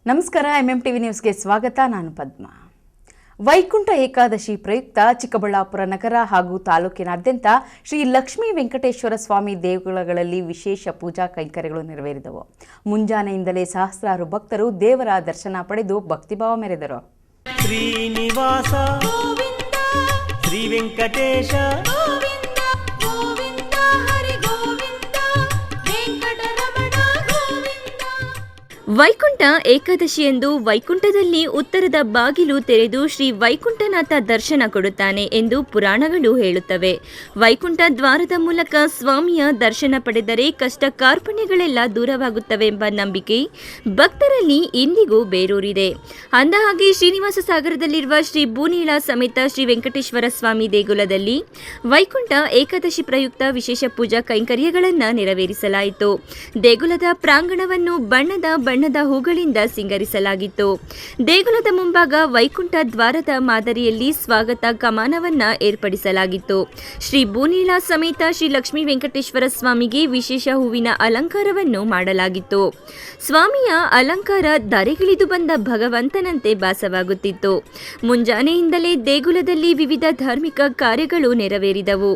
ನಮಸ್ಕಾರ. MMTV ನ್ಯೂಸ್ಗೆ ಸ್ವಾಗತ. ನಾನು ಪದ್ಮಾ. ವೈಕುಂಠ ಏಕಾದಶಿ ಪ್ರಯುಕ್ತ ಚಿಕ್ಕಬಳ್ಳಾಪುರ ನಗರ ಹಾಗೂ ತಾಲೂಕಿನಾದ್ಯಂತ ಶ್ರೀ ಲಕ್ಷ್ಮೀ ವೆಂಕಟೇಶ್ವರ ಸ್ವಾಮಿ ದೇಗುಲಗಳಲ್ಲಿ ವಿಶೇಷ ಪೂಜಾ ಕೈಂಕರ್ಯಗಳು ನೆರವೇರಿದವು. ಮುಂಜಾನೆಯಿಂದಲೇ ಸಹಸ್ರಾರು ಭಕ್ತರು ದೇವರ ದರ್ಶನ ಪಡೆದು ಭಕ್ತಿಭಾವ ಮೆರೆದರು. ಶ್ರೀನಿವಾಸ ಶ್ರೀ ವೆಂಕಟೇಶ ವೈಕುಂಠ ಏಕಾದಶಿಯಂದು ವೈಕುಂಠದಲ್ಲಿ ಉತ್ತರದ ಬಾಗಿಲು ತೆರೆದು ಶ್ರೀ ವೈಕುಂಠನಾಥ ದರ್ಶನ ಕೊಡುತ್ತಾನೆ ಎಂದು ಪುರಾಣಗಳು ಹೇಳುತ್ತವೆ. ವೈಕುಂಠ ದ್ವಾರದ ಮೂಲಕ ಸ್ವಾಮಿಯ ದರ್ಶನ ಪಡೆದರೆ ಕಷ್ಟ ಕಾರ್ಪಣ್ಯಗಳೆಲ್ಲ ದೂರವಾಗುತ್ತವೆಂಬ ನಂಬಿಕೆ ಭಕ್ತರಲ್ಲಿ ಇಂದಿಗೂ ಬೇರೂರಿದೆ. ಅಂದಹಾಗೆ ಶ್ರೀನಿವಾಸ ಸಾಗರದಲ್ಲಿರುವ ಶ್ರೀ ಭೂನೀಳ ಸಮೇತ ಶ್ರೀ ವೆಂಕಟೇಶ್ವರ ಸ್ವಾಮಿ ದೇಗುಲದಲ್ಲಿ ವೈಕುಂಠ ಏಕಾದಶಿ ಪ್ರಯುಕ್ತ ವಿಶೇಷ ಪೂಜಾ ಕೈಂಕರ್ಯಗಳನ್ನು ನೆರವೇರಿಸಲಾಯಿತು. ದೇಗುಲದ ಪ್ರಾಂಗಣವನ್ನು ಬಣ್ಣದ ಹೂಗಳಿಂದ ಸಿಂಗರಿಸಲಾಗಿತ್ತು. ದೇಗುಲದ ಮುಂಭಾಗ ವೈಕುಂಠ ದ್ವಾರದ ಮಾದರಿಯಲ್ಲಿ ಸ್ವಾಗತ ಕಮಾನವನ್ನ ಏರ್ಪಡಿಸಲಾಗಿತ್ತು. ಶ್ರೀ ಭೂನೀಳ ಸಮೇತ ಶ್ರೀ ಲಕ್ಷ್ಮೀ ವೆಂಕಟೇಶ್ವರ ಸ್ವಾಮಿಗೆ ವಿಶೇಷ ಹೂವಿನ ಅಲಂಕಾರವನ್ನು ಮಾಡಲಾಗಿತ್ತು. ಸ್ವಾಮಿಯ ಅಲಂಕಾರ ಧರೆಗಿಳಿದು ಬಂದ ಭಗವಂತನಂತೆ ಭಾಸವಾಗುತ್ತಿತ್ತು. ಮುಂಜಾನೆಯಿಂದಲೇ ದೇಗುಲದಲ್ಲಿ ವಿವಿಧ ಧಾರ್ಮಿಕ ಕಾರ್ಯಗಳು ನೆರವೇರಿದವು.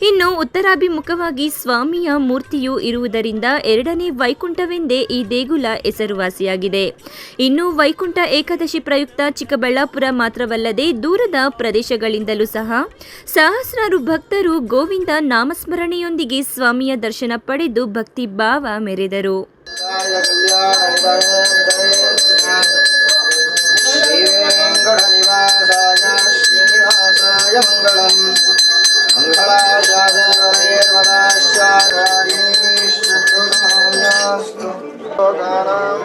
ಇನ್ನು ಉತ್ತರಾಭಿಮುಖವಾಗಿ ಸ್ವಾಮಿಯ ಮೂರ್ತಿಯು ಇರುವುದರಿಂದ ಎರಡನೇ ವೈಕುಂಠವೆಂದೇ ಈ ದೇಗುಲ ಹೆಸರುವಾಸಿಯಾಗಿದೆ. ಇನ್ನು ವೈಕುಂಠ ಏಕಾದಶಿ ಪ್ರಯುಕ್ತ ಚಿಕ್ಕಬಳ್ಳಾಪುರ ಮಾತ್ರವಲ್ಲದೆ ದೂರದ ಪ್ರದೇಶಗಳಿಂದಲೂ ಸಹ ಸಹಸ್ರಾರು ಭಕ್ತರು ಗೋವಿಂದ ನಾಮಸ್ಮರಣೆಯೊಂದಿಗೆ ಸ್ವಾಮಿಯ ದರ್ಶನ ಪಡೆದು ಭಕ್ತಿ ಭಾವ ಮೆರೆದರು.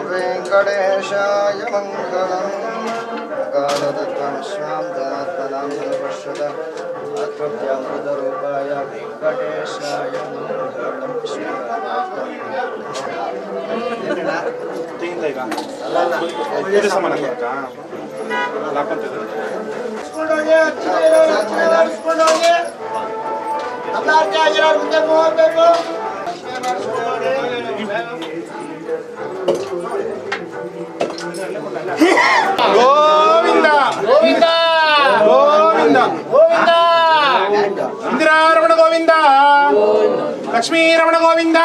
ವೆಂಕಟೇಶಾಯ ಮಂಗಳಂ ಕಾಲದತ್ವಂ ಶ್ಯಾಂ ಧನಾತ್ಮನಾಂ ಸರ್ವಶ್ವದ ಅತೃಪ್ತ್ಯಮೃತರೂಪಾಯ ವೆಂಕಟೇಶಾಯ ಮಂಗಳಂ ಗೋವಿಂದ ಗೋವಿಂದ ಗೋವಿಂದ ಗೋವಿಂದ ಇಂದಿರಾರಮಣ ಗೋವಿಂದ ಲಕ್ಷ್ಮೀರಮಣ ಗೋವಿಂದ.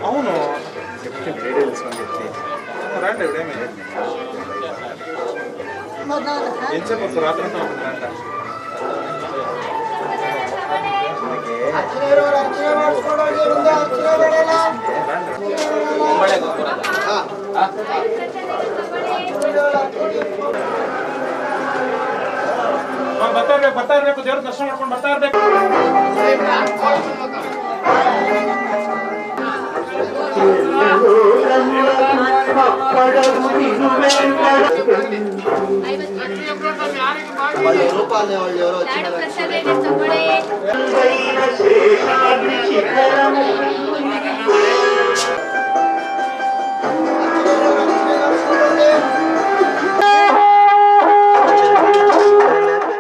ಅವನು ಬರ್ತಾ ಇರ್ಬೇಕು, ದೇವ್ರ ದರ್ಶನ ಮಾಡ್ಕೊಂಡು ಬರ್ತಾ ಇರ್ಬೇಕು.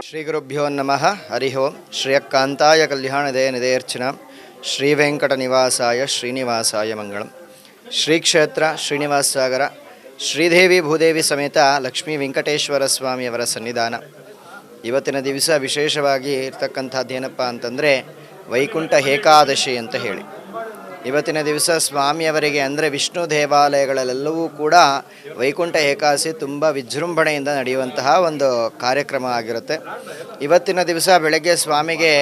ಶ್ರೀ ಗುರುಭ್ಯೋ ನಮಃ. ಹರಿ ಓಂ. ಶ್ರೀಯಕಾಂತಾಯ ಕಲ್ಯಾಣದೇ ನಿಧೇರ್ಚನ ಶ್ರೀ ವೆಂಕಟ ನಿವಾಸಾಯ ಶ್ರೀನಿವಾಸಾಯ ಮಂಗಳಂ. ಶ್ರೀ ಕ್ಷೇತ್ರ ಶ್ರೀನಿವಾಸ ಸಾಗರ ಶ್ರೀದೇವಿ ಭೂದೇವಿ ಸಮೇತ ಲಕ್ಷ್ಮೀ ವೆಂಕಟೇಶ್ವರ ಸ್ವಾಮಿಯವರ ಸನ್ನಿಧಾನ. ಇವತ್ತಿನ ದಿವಸ ವಿಶೇಷವಾಗಿ ಇರ್ತಕ್ಕಂಥದ್ದು ಏನಪ್ಪ ಅಂತಂದರೆ ವೈಕುಂಠ ಏಕಾದಶಿ ಅಂತ ಹೇಳಿ. ಇವತ್ತಿನ ದಿವಸ ಸ್ವಾಮಿಯವರಿಗೆ ಅಂದರೆ ವಿಷ್ಣು ದೇವಾಲಯಗಳಲ್ಲೆಲ್ಲವೂ ಕೂಡ ವೈಕುಂಠ ಏಕಾದಶಿ ತುಂಬ ವಿಜೃಂಭಣೆಯಿಂದ ನಡೆಯುವಂತಹ ಒಂದು ಕಾರ್ಯಕ್ರಮ ಆಗಿರುತ್ತೆ. ಇವತ್ತಿನ ದಿವಸ ಬೆಳಗ್ಗೆ ಸ್ವಾಮಿಗೆ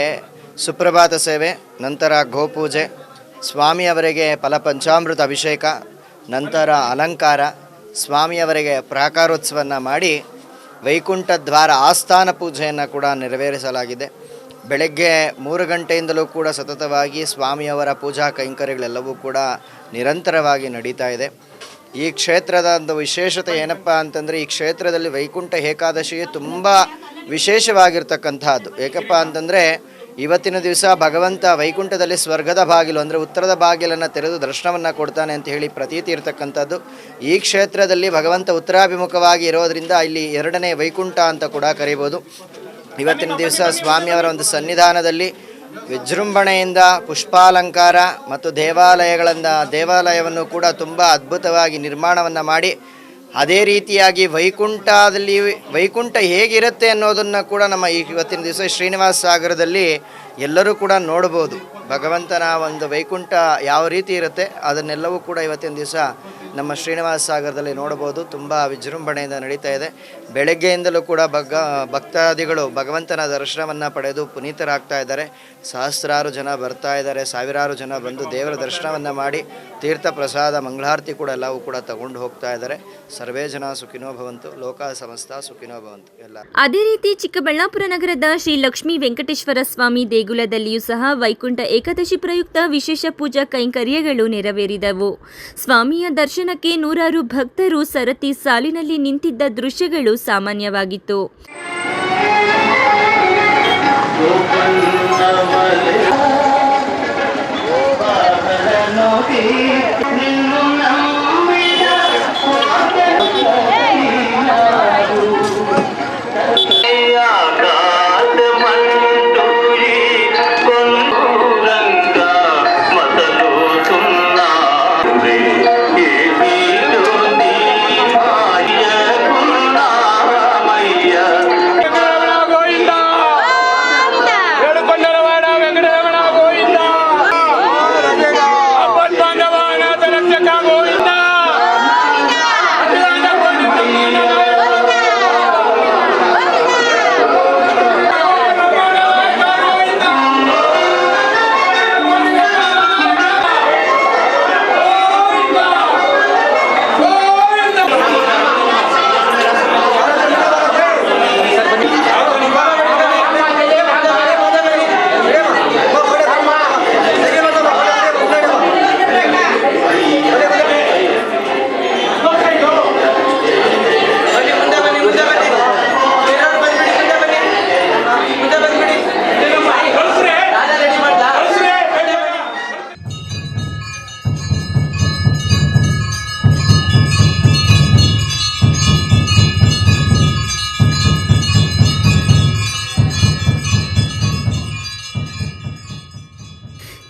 ಸುಪ್ರಭಾತ ಸೇವೆ, ನಂತರ ಗೋಪೂಜೆ, ಸ್ವಾಮಿಯವರಿಗೆ ಫಲಪಂಚಾಮೃತ ಅಭಿಷೇಕ, ನಂತರ ಅಲಂಕಾರ, ಸ್ವಾಮಿಯವರಿಗೆ ಪ್ರಾಕಾರೋತ್ಸವವನ್ನು ಮಾಡಿ ವೈಕುಂಠ ದ್ವಾರ ಆಸ್ಥಾನ ಪೂಜೆಯನ್ನು ಕೂಡ ನೆರವೇರಿಸಲಾಗಿದೆ. ಬೆಳಗ್ಗೆ 3 ಗಂಟೆಯಿಂದಲೂ ಕೂಡ ಸತತವಾಗಿ ಸ್ವಾಮಿಯವರ ಪೂಜಾ ಕೈಂಕರ್ಯಗಳೆಲ್ಲವೂ ಕೂಡ ನಿರಂತರವಾಗಿ ನಡೀತಾ ಇದೆ. ಈ ಕ್ಷೇತ್ರದ ಒಂದು ವಿಶೇಷತೆ ಏನಪ್ಪ ಅಂತಂದರೆ ಈ ಕ್ಷೇತ್ರದಲ್ಲಿ ವೈಕುಂಠ ಏಕಾದಶಿ ತುಂಬ ವಿಶೇಷವಾಗಿರ್ತಕ್ಕಂಥದ್ದು. ಏಕಪ್ಪ ಅಂತಂದರೆ ಇವತ್ತಿನ ದಿವಸ ಭಗವಂತ ವೈಕುಂಠದಲ್ಲಿ ಸ್ವರ್ಗದ ಬಾಗಿಲು ಅಂದರೆ ಉತ್ತರದ ಬಾಗಿಲನ್ನು ತೆರೆದು ದರ್ಶನವನ್ನು ಕೊಡ್ತಾನೆ ಅಂತ ಹೇಳಿ ಪ್ರತೀತಿ ಇರತಕ್ಕಂಥದ್ದು. ಈ ಕ್ಷೇತ್ರದಲ್ಲಿ ಭಗವಂತ ಉತ್ತರಾಭಿಮುಖವಾಗಿ ಇರೋದರಿಂದ ಇಲ್ಲಿ ಎರಡನೇ ವೈಕುಂಠ ಅಂತ ಕೂಡ ಕರೀಬೋದು. ಇವತ್ತಿನ ದಿವಸ ಸ್ವಾಮಿಯವರ ಒಂದು ಸನ್ನಿಧಾನದಲ್ಲಿ ವಿಜೃಂಭಣೆಯಿಂದ ಪುಷ್ಪಾಲಂಕಾರ ಮತ್ತು ದೇವಾಲಯವನ್ನು ಕೂಡ ತುಂಬ ಅದ್ಭುತವಾಗಿ ನಿರ್ಮಾಣವನ್ನು ಮಾಡಿ ಅದೇ ರೀತಿಯಾಗಿ ವೈಕುಂಠ ಹೇಗಿರುತ್ತೆ ಅನ್ನೋದನ್ನು ಕೂಡ ನಮ್ಮ ಇವತ್ತಿನ ದಿವಸ ಶ್ರೀನಿವಾಸ ಸಾಗರದಲ್ಲಿ ಎಲ್ಲರೂ ಕೂಡ ನೋಡ್ಬೋದು. ಭಗವಂತನ ಒಂದು ವೈಕುಂಠ ಯಾವ ರೀತಿ ಇರುತ್ತೆ ಅದನ್ನೆಲ್ಲವೂ ಕೂಡ ಇವತ್ತಿನ ದಿವಸ ನಮ್ಮ ಶ್ರೀನಿವಾಸ ಸಾಗರದಲ್ಲಿ ನೋಡ್ಬೋದು. ತುಂಬ ವಿಜೃಂಭಣೆಯಿಂದ ನಡೀತಾ ಇದೆ. ಬೆಳಗ್ಗೆಯಿಂದಲೂ ಕೂಡ ಭಕ್ತಾದಿಗಳು ಭಗವಂತನ ದರ್ಶನವನ್ನು ಪಡೆದು ಪುನೀತರಾಗ್ತಾ ಇದ್ದಾರೆ. ಸಹಸ್ರಾರು ಜನ ಬರ್ತಾ ಇದ್ದಾರೆ, ಸಾವಿರಾರು ಜನ ಬಂದು ದೇವರ ದರ್ಶನವನ್ನು ಮಾಡಿ ತೀರ್ಥ ಪ್ರಸಾದ ಮಂಗಳಾರತಿ ಕೂಡ ಎಲ್ಲವೂ ಕೂಡ ತಗೊಂಡು ಹೋಗ್ತಾ ಇದ್ದಾರೆ. ಸರ್ವೇ ಜನ ಸುಖಿನೋ ಭವಂತು, ಲೋಕ ಸಮಸ್ತ ಸುಖಿನೋ ಭವಂತು. ಎಲ್ಲ ಅದೇ ರೀತಿ ಚಿಕ್ಕಬಳ್ಳಾಪುರ ನಗರದ ಶ್ರೀ ಲಕ್ಷ್ಮೀ ವೆಂಕಟೇಶ್ವರ ಸ್ವಾಮಿ ದೇಗುಲದಲ್ಲಿಯೂ ಸಹ ವೈಕುಂಠ ಏಕಾದಶಿ ಪ್ರಯುಕ್ತ ವಿಶೇಷ ಪೂಜಾ ಕೈಂಕರ್ಯಗಳು ನೆರವೇರಿದವು. ಸ್ವಾಮಿಯ ದರ್ಶನಕ್ಕೆ ನೂರಾರು ಭಕ್ತರು ಸರತಿ ಸಾಲಿನಲ್ಲಿ ನಿಂತಿದ್ದ ದೃಶ್ಯಗಳು ಸಾಮಾನ್ಯವಾಗಿತ್ತು.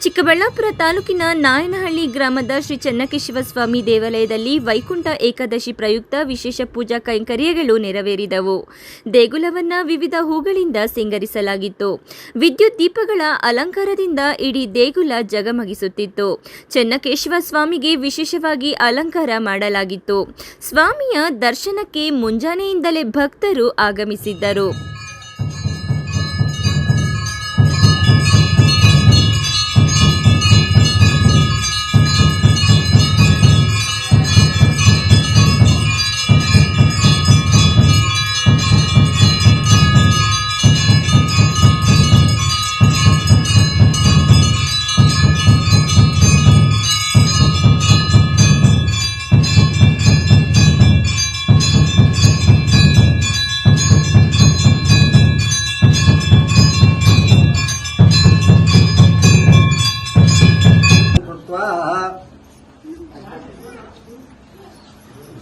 ಚಿಕ್ಕಬಳ್ಳಾಪುರ ತಾಲೂಕಿನ ನಾಯನಹಳ್ಳಿ ಗ್ರಾಮದ ಶ್ರೀ ಚೆನ್ನಕೇಶವ ಸ್ವಾಮಿ ದೇವಾಲಯದಲ್ಲಿ ವೈಕುಂಠ ಏಕಾದಶಿ ಪ್ರಯುಕ್ತ ವಿಶೇಷ ಪೂಜಾ ಕೈಂಕರ್ಯಗಳು ನೆರವೇರಿದವು. ದೇಗುಲವನ್ನು ವಿವಿಧ ಹೂಗಳಿಂದ ಸಿಂಗರಿಸಲಾಗಿತ್ತು. ವಿದ್ಯುತ್ ದೀಪಗಳ ಅಲಂಕಾರದಿಂದ ಇಡೀ ದೇಗುಲ ಜಗಮಗಿಸುತ್ತಿತ್ತು. ಚೆನ್ನಕೇಶವ ಸ್ವಾಮಿಗೆ ವಿಶೇಷವಾಗಿ ಅಲಂಕಾರ ಮಾಡಲಾಗಿತ್ತು. ಸ್ವಾಮಿಯ ದರ್ಶನಕ್ಕೆ ಮುಂಜಾನೆಯಿಂದಲೇ ಭಕ್ತರು ಆಗಮಿಸಿದ್ದರು.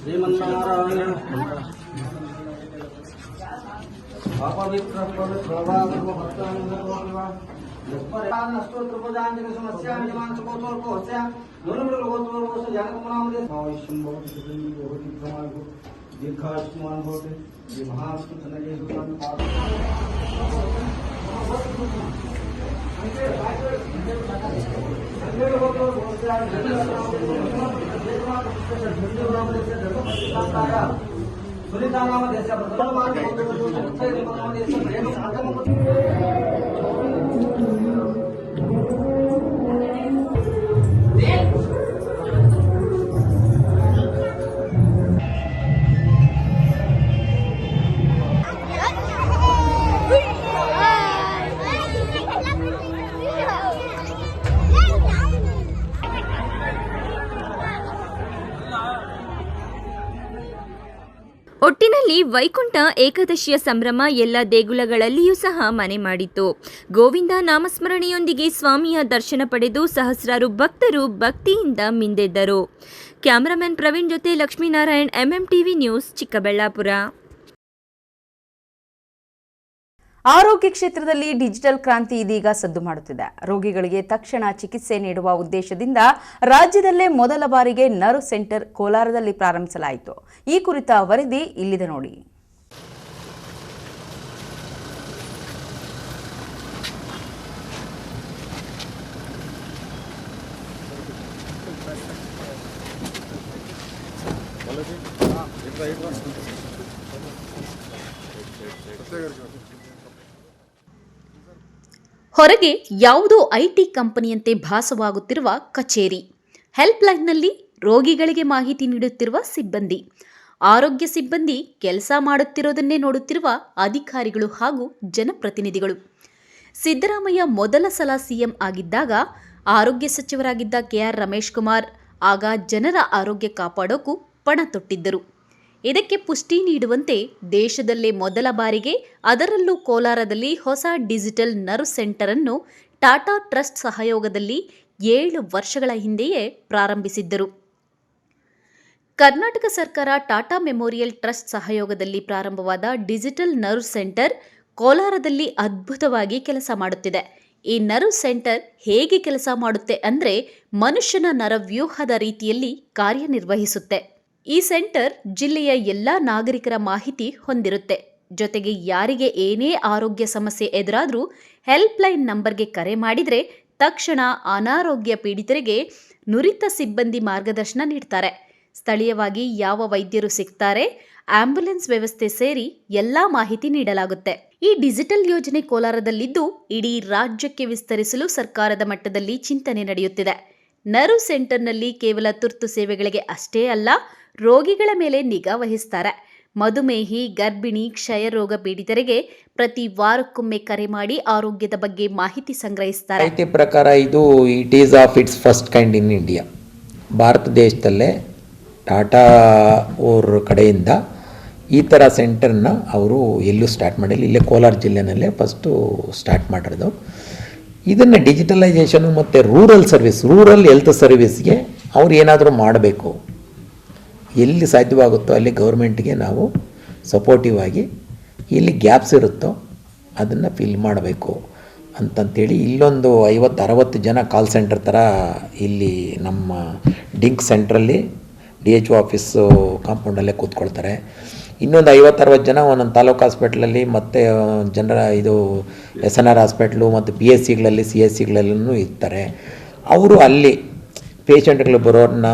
श्रीमन्नारायण दीर्घायुष्मान भवति श्री महाविष्णु ಒಟ್ಟಿನಲ್ಲಿ ವೈಕುಂಠ ಏಕಾದಶಿಯ ಸಂಭ್ರಮ ಎಲ್ಲ ದೇಗುಲಗಳಲ್ಲಿಯೂ ಸಹ ಮನೆ ಮಾಡಿತ್ತು. ಗೋವಿಂದ ನಾಮಸ್ಮರಣೆಯೊಂದಿಗೆ ಸ್ವಾಮಿಯ ದರ್ಶನ ಪಡೆದು ಸಹಸ್ರಾರು ಭಕ್ತರು ಭಕ್ತಿಯಿಂದ ಮಿಂದೆದ್ದರು. ಕ್ಯಾಮರಾಮನ್ ಪ್ರವೀಣ್ ಜೊತೆ ಲಕ್ಷ್ಮೀನಾರಾಯಣ್, MMTV ನ್ಯೂಸ್, ಚಿಕ್ಕಬಳ್ಳಾಪುರ. ಆರೋಗ್ಯ ಕ್ಷೇತ್ರದಲ್ಲಿ ಡಿಜಿಟಲ್ ಕ್ರಾಂತಿ ಇದೀಗ ಸದ್ದು ಮಾಡುತ್ತಿದೆ. ರೋಗಿಗಳಿಗೆ ತಕ್ಷಣ ಚಿಕಿತ್ಸೆ ನೀಡುವ ಉದ್ದೇಶದಿಂದ ರಾಜ್ಯದಲ್ಲೇ ಮೊದಲ ಬಾರಿಗೆ ನರ್ವ್ ಸೆಂಟರ್ ಕೋಲಾರದಲ್ಲಿ ಪ್ರಾರಂಭಿಸಲಾಯಿತು. ಈ ಕುರಿತ ವರದಿ ಇಲ್ಲಿದೆ ನೋಡಿ. ಹೊರಗೆ ಯಾವುದೋ ಐಟಿ ಕಂಪನಿಯಂತೆ ಭಾಸವಾಗುತ್ತಿರುವ ಕಚೇರಿ, ಹೆಲ್ಪ್ಲೈನ್ನಲ್ಲಿ ರೋಗಿಗಳಿಗೆ ಮಾಹಿತಿ ನೀಡುತ್ತಿರುವ ಸಿಬ್ಬಂದಿ, ಆರೋಗ್ಯ ಸಿಬ್ಬಂದಿ ಕೆಲಸ ಮಾಡುತ್ತಿರೋದನ್ನೇ ನೋಡುತ್ತಿರುವ ಅಧಿಕಾರಿಗಳು ಹಾಗೂ ಜನಪ್ರತಿನಿಧಿಗಳು. ಸಿದ್ದರಾಮಯ್ಯ ಮೊದಲ ಸಲ ಸಿಎಂ ಆಗಿದ್ದಾಗ ಆರೋಗ್ಯ ಸಚಿವರಾಗಿದ್ದ ಕೆಆರ್ ರಮೇಶ್ ಕುಮಾರ್ ಆಗ ಜನರ ಆರೋಗ್ಯ ಕಾಪಾಡೋಕು ಪಣ ತೊಟ್ಟಿದ್ದರು. ಇದಕ್ಕೆ ಪುಷ್ಟಿ ನೀಡುವಂತೆ ದೇಶದಲ್ಲೇ ಮೊದಲ ಬಾರಿಗೆ, ಅದರಲ್ಲೂ ಕೋಲಾರದಲ್ಲಿ ಹೊಸ ಡಿಜಿಟಲ್ ನರ್ವ್ ಸೆಂಟರ್ ಅನ್ನು ಟಾಟಾ ಟ್ರಸ್ಟ್ ಸಹಯೋಗದಲ್ಲಿ 7 ವರ್ಷಗಳ ಹಿಂದೆಯೇ ಪ್ರಾರಂಭಿಸಿದ್ದರು. ಕರ್ನಾಟಕ ಸರ್ಕಾರ ಟಾಟಾ ಮೆಮೋರಿಯಲ್ ಟ್ರಸ್ಟ್ ಸಹಯೋಗದಲ್ಲಿ ಪ್ರಾರಂಭವಾದ ಡಿಜಿಟಲ್ ನರ್ವ್ ಸೆಂಟರ್ ಕೋಲಾರದಲ್ಲಿ ಅದ್ಭುತವಾಗಿ ಕೆಲಸ ಮಾಡುತ್ತಿದೆ. ಈ ನರ್ವ್ ಸೆಂಟರ್ ಹೇಗೆ ಕೆಲಸ ಮಾಡುತ್ತೆ ಅಂದರೆ, ಮನುಷ್ಯನ ನರವ್ಯೂಹದ ರೀತಿಯಲ್ಲಿ ಕಾರ್ಯನಿರ್ವಹಿಸುತ್ತೆ. ಈ ಸೆಂಟರ್ ಜಿಲ್ಲೆಯ ಎಲ್ಲ ನಾಗರಿಕರ ಮಾಹಿತಿ ಹೊಂದಿರುತ್ತೆ. ಜೊತೆಗೆ ಯಾರಿಗೆ ಏನೇ ಆರೋಗ್ಯ ಸಮಸ್ಯೆ ಎದುರಾದರೂ ಹೆಲ್ಪ್ಲೈನ್ ನಂಬರ್ಗೆ ಕರೆ ಮಾಡಿದರೆ ತಕ್ಷಣ ಅನಾರೋಗ್ಯ ಪೀಡಿತರಿಗೆ ನುರಿತ ಸಿಬ್ಬಂದಿ ಮಾರ್ಗದರ್ಶನ ನೀಡ್ತಾರೆ. ಸ್ಥಳೀಯವಾಗಿ ಯಾವ ವೈದ್ಯರು ಸಿಗ್ತಾರೆ, ಆಂಬ್ಯುಲೆನ್ಸ್ ವ್ಯವಸ್ಥೆ ಸೇರಿ ಎಲ್ಲ ಮಾಹಿತಿ ನೀಡಲಾಗುತ್ತೆ. ಈ ಡಿಜಿಟಲ್ ಯೋಜನೆ ಕೋಲಾರದಲ್ಲಿದ್ದು ಇಡೀ ರಾಜ್ಯಕ್ಕೆ ವಿಸ್ತರಿಸಲು ಸರ್ಕಾರದ ಮಟ್ಟದಲ್ಲಿ ಚಿಂತನೆ ನಡೆಯುತ್ತಿದೆ. ನರ್ವ್ ಸೆಂಟರ್ನಲ್ಲಿ ಕೇವಲ ತುರ್ತು ಸೇವೆಗಳಿಗೆ ಅಷ್ಟೇ ಅಲ್ಲ, ರೋಗಿಗಳ ಮೇಲೆ ನಿಗಾ ವಹಿಸ್ತಾರೆ. ಮಧುಮೇಹಿ, ಗರ್ಭಿಣಿ, ಕ್ಷಯರೋಗ ಪೀಡಿತರಿಗೆ ಪ್ರತಿ ವಾರಕ್ಕೊಮ್ಮೆ ಕರೆ ಮಾಡಿ ಆರೋಗ್ಯದ ಬಗ್ಗೆ ಮಾಹಿತಿ ಸಂಗ್ರಹಿಸ್ತಾರೆ. ಮಾಹಿತಿ ಪ್ರಕಾರ ಇದು it is of it's first kind in India. Bharat ದೇಶದಲ್ಲೇ ಟಾಟಾ ಅವ್ರ ಕಡೆಯಿಂದ ಈ ಥರ ಸೆಂಟರ್ನ ಅವರು ಎಲ್ಲೂ ಸ್ಟಾರ್ಟ್ ಮಾಡಿಲ್ಲ. ಇಲ್ಲೇ ಕೋಲಾರ ಜಿಲ್ಲೆನಲ್ಲೇ ಫಸ್ಟು ಸ್ಟಾರ್ಟ್ ಮಾಡಿರೋದು. ಇದನ್ನು ಡಿಜಿಟಲೈಸೇಷನು ಮತ್ತು ರೂರಲ್ ಹೆಲ್ತ್ ಸರ್ವಿಸ್ಗೆ ಅವ್ರು ಏನಾದರೂ ಮಾಡಬೇಕು, ಎಲ್ಲಿ ಸಾಧ್ಯವಾಗುತ್ತೋ ಅಲ್ಲಿ ಗೌರ್ಮೆಂಟ್ಗೆ ನಾವು ಸಪೋರ್ಟಿವ್ ಆಗಿ, ಎಲ್ಲಿ ಗ್ಯಾಪ್ಸ್ ಇರುತ್ತೋ ಅದನ್ನು ಫಿಲ್ ಮಾಡಬೇಕು ಅಂತಂತೇಳಿ ಇಲ್ಲೊಂದು 50-60 ಜನ ಕಾಲ್ ಸೆಂಟರ್ ಥರ ಇಲ್ಲಿ ನಮ್ಮ ಡಿಂಕ್ ಸೆಂಟ್ರಲ್ಲಿ DHO ಆಫೀಸು ಕಾಂಪೌಂಡಲ್ಲೇ ಕೂತ್ಕೊಳ್ತಾರೆ. ಇನ್ನೊಂದು 50-60 ಜನ ಒಂದೊಂದು ತಾಲೂಕು ಹಾಸ್ಪಿಟ್ಲಲ್ಲಿ ಮತ್ತು ಜನರ ಇದು SNR ಹಾಸ್ಪಿಟ್ಲು ಮತ್ತು PSCಗಳಲ್ಲಿ CSCಗಳಲ್ಲೂ ಇರ್ತಾರೆ. ಅವರು ಅಲ್ಲಿ ಪೇಷಂಟ್ಗಳು ಬರೋರನ್ನ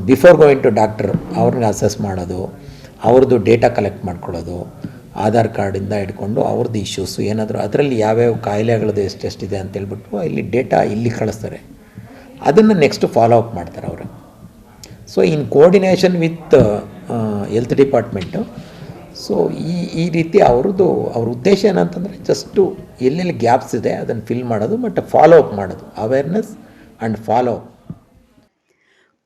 ಬಿಫೋರ್ ಗೋಯಿಂಗ್ ಟು ಡಾಕ್ಟರ್ ಅವ್ರನ್ನ ಅಸೆಸ್ ಮಾಡೋದು, ಅವ್ರದ್ದು ಡೇಟಾ ಕಲೆಕ್ಟ್ ಮಾಡ್ಕೊಳ್ಳೋದು, ಆಧಾರ್ ಕಾರ್ಡಿಂದ ಹಿಡ್ಕೊಂಡು ಅವ್ರದ್ದು ಇಶ್ಯೂಸು ಏನಾದರೂ ಅದರಲ್ಲಿ ಯಾವ್ಯಾವ ಕಾಯಿಲೆಗಳದ್ದು ಎಷ್ಟೆಷ್ಟಿದೆ ಅಂತೇಳ್ಬಿಟ್ಟು ಇಲ್ಲಿ ಡೇಟಾ ಇಲ್ಲಿ ಕಳಿಸ್ತಾರೆ. ಅದನ್ನು ನೆಕ್ಸ್ಟ್ ಫಾಲೋ ಅಪ್ ಮಾಡ್ತಾರೆ ಅವರು. So in coordination with health department. So ಈ ರೀತಿ ಅವ್ರ ಉದ್ದೇಶ ಏನಂತಂದರೆ ಜಸ್ಟು ಎಲ್ಲೆಲ್ಲಿ ಗ್ಯಾಪ್ಸ್ ಇದೆ ಅದನ್ನು ಫಿಲ್ ಮಾಡೋದು ಮತ್ತು ಫಾಲೋ ಅಪ್ ಮಾಡೋದು, ಅವೇರ್ನೆಸ್ ಆ್ಯಂಡ್ ಫಾಲೋ ಅಪ್.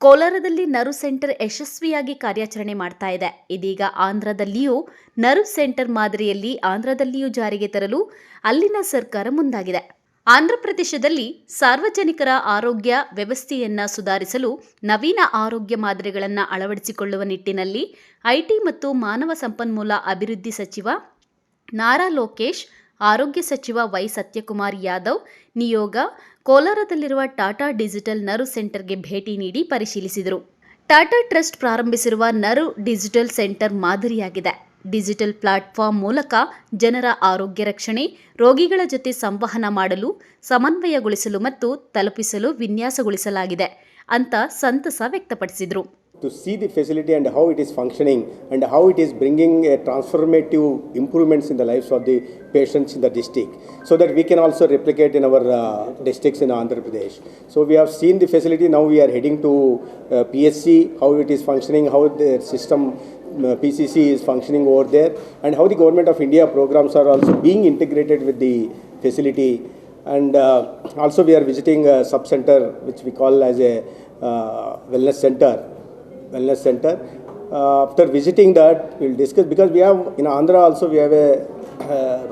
ಕೋಲಾರದಲ್ಲಿ ನರ್ವ್ ಸೆಂಟರ್ ಯಶಸ್ವಿಯಾಗಿ ಕಾರ್ಯಾಚರಣೆ ಮಾಡ್ತಾ ಇದೆ. ಇದೀಗ ಆಂಧ್ರದಲ್ಲಿಯೂ ನರ್ವ್ ಸೆಂಟರ್ ಮಾದರಿಯಲ್ಲಿ ಆಂಧ್ರದಲ್ಲಿಯೂ ಜಾರಿಗೆ ತರಲು ಅಲ್ಲಿನ ಸರ್ಕಾರ ಮುಂದಾಗಿದೆ. ಆಂಧ್ರಪ್ರದೇಶದಲ್ಲಿ ಸಾರ್ವಜನಿಕರ ಆರೋಗ್ಯ ವ್ಯವಸ್ಥೆಯನ್ನು ಸುಧಾರಿಸಲು ನವೀನ ಆರೋಗ್ಯ ಮಾದರಿಗಳನ್ನು ಅಳವಡಿಸಿಕೊಳ್ಳುವ ನಿಟ್ಟಿನಲ್ಲಿ ಐಟಿ ಮತ್ತು ಮಾನವ ಸಂಪನ್ಮೂಲ ಅಭಿವೃದ್ಧಿ ಸಚಿವ ನಾರಾ ಲೋಕೇಶ್, ಆರೋಗ್ಯ ಸಚಿವ ವೈ ಸತ್ಯಕುಮಾರ್ ಯಾದವ್ ನಿಯೋಗ ಕೋಲಾರದಲ್ಲಿರುವ ಟಾಟಾ ಡಿಜಿಟಲ್ ನರ್ವ್ ಸೆಂಟರ್ಗೆ ಭೇಟಿ ನೀಡಿ ಪರಿಶೀಲಿಸಿದರು. ಟಾಟಾ ಟ್ರಸ್ಟ್ ಪ್ರಾರಂಭಿಸಿರುವ ನರ್ವ್ ಡಿಜಿಟಲ್ ಸೆಂಟರ್ ಮಾದರಿಯಾಗಿದೆ. ಡಿಜಿಟಲ್ ಪ್ಲಾಟ್ಫಾರ್ಮ್ ಮೂಲಕ ಜನರ ಆರೋಗ್ಯ ರಕ್ಷಣೆ, ರೋಗಿಗಳ ಜೊತೆ ಸಂವಹನ ಮಾಡಲು, ಸಮನ್ವಯಗೊಳಿಸಲು ಮತ್ತು ತಲುಪಿಸಲು ವಿನ್ಯಾಸಗೊಳಿಸಲಾಗಿದೆ ಅಂತ ಸಂತಸ ವ್ಯಕ್ತಪಡಿಸಿದರು. To see the facility and how it is functioning and how it is bringing a transformative improvements in the lives of the patients in the district, so that we can also replicate in our districts in Andhra Pradesh. So we have seen the facility, now we are heading to PSC, how it is functioning, how the system PCC is functioning over there, and how the Government of India programs are also being integrated with the facility. And also we are visiting a sub-center which we call as a wellness center. After visiting that, we'll discuss, because we have in Andhra also we have a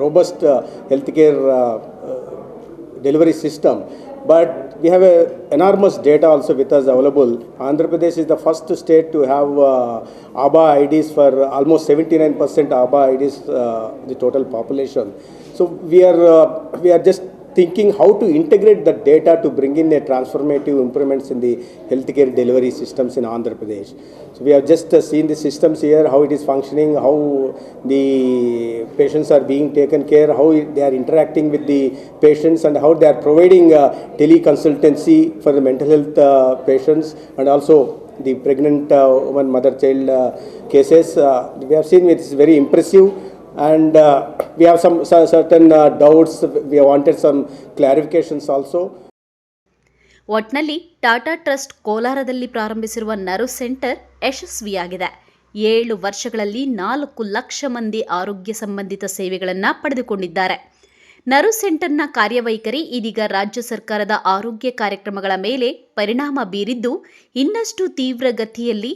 robust healthcare delivery system, but we have a enormous data also with us available. Andhra Pradesh is the first state to have ABA IDs for almost 79% ABA IDs, the total population. So we are just thinking how to integrate the data to bring in a transformative improvements in the healthcare delivery systems in Andhra Pradesh. So we have just seen the systems here, how it is functioning, how the patients are being taken care, how they are interacting with the patients, and how they are providing teleconsultancy for the mental health patients, and also the pregnant woman, mother-child cases. We have seen it's very impressive. And we have some certain doubts. We wanted some clarifications also. ಒಟ್ನಲ್ಲಿ Tata trust ಕೋಲಾರದಲ್ಲಿ ಪ್ರಾರಂಭಿಸಿರುವ ನರು centre ಯಶಸ್ವಿಯಾಗಿದೆ. 7 ವರ್ಷಗಳಲ್ಲಿ 4 ಲಕ್ಷ ಮಂದಿ ಆರೋಗ್ಯ ಸಂಬಂಧಿತ ಸೇವೆಗಳನ್ನು ಪಡೆದುಕೊಂಡಿದ್ದಾರೆ. ನರು ಸೆಂಟರ್ನ ಕಾರ್ಯವೈಖರಿ ಇದೀಗ ರಾಜ್ಯ ಸರ್ಕಾರದ ಆರೋಗ್ಯ ಕಾರ್ಯಕ್ರಮಗಳ ಮೇಲೆ ಪರಿಣಾಮ ಬೀರಿದ್ದು, ಇನ್ನಷ್ಟು ತೀವ್ರ ಗತಿಯಲ್ಲಿ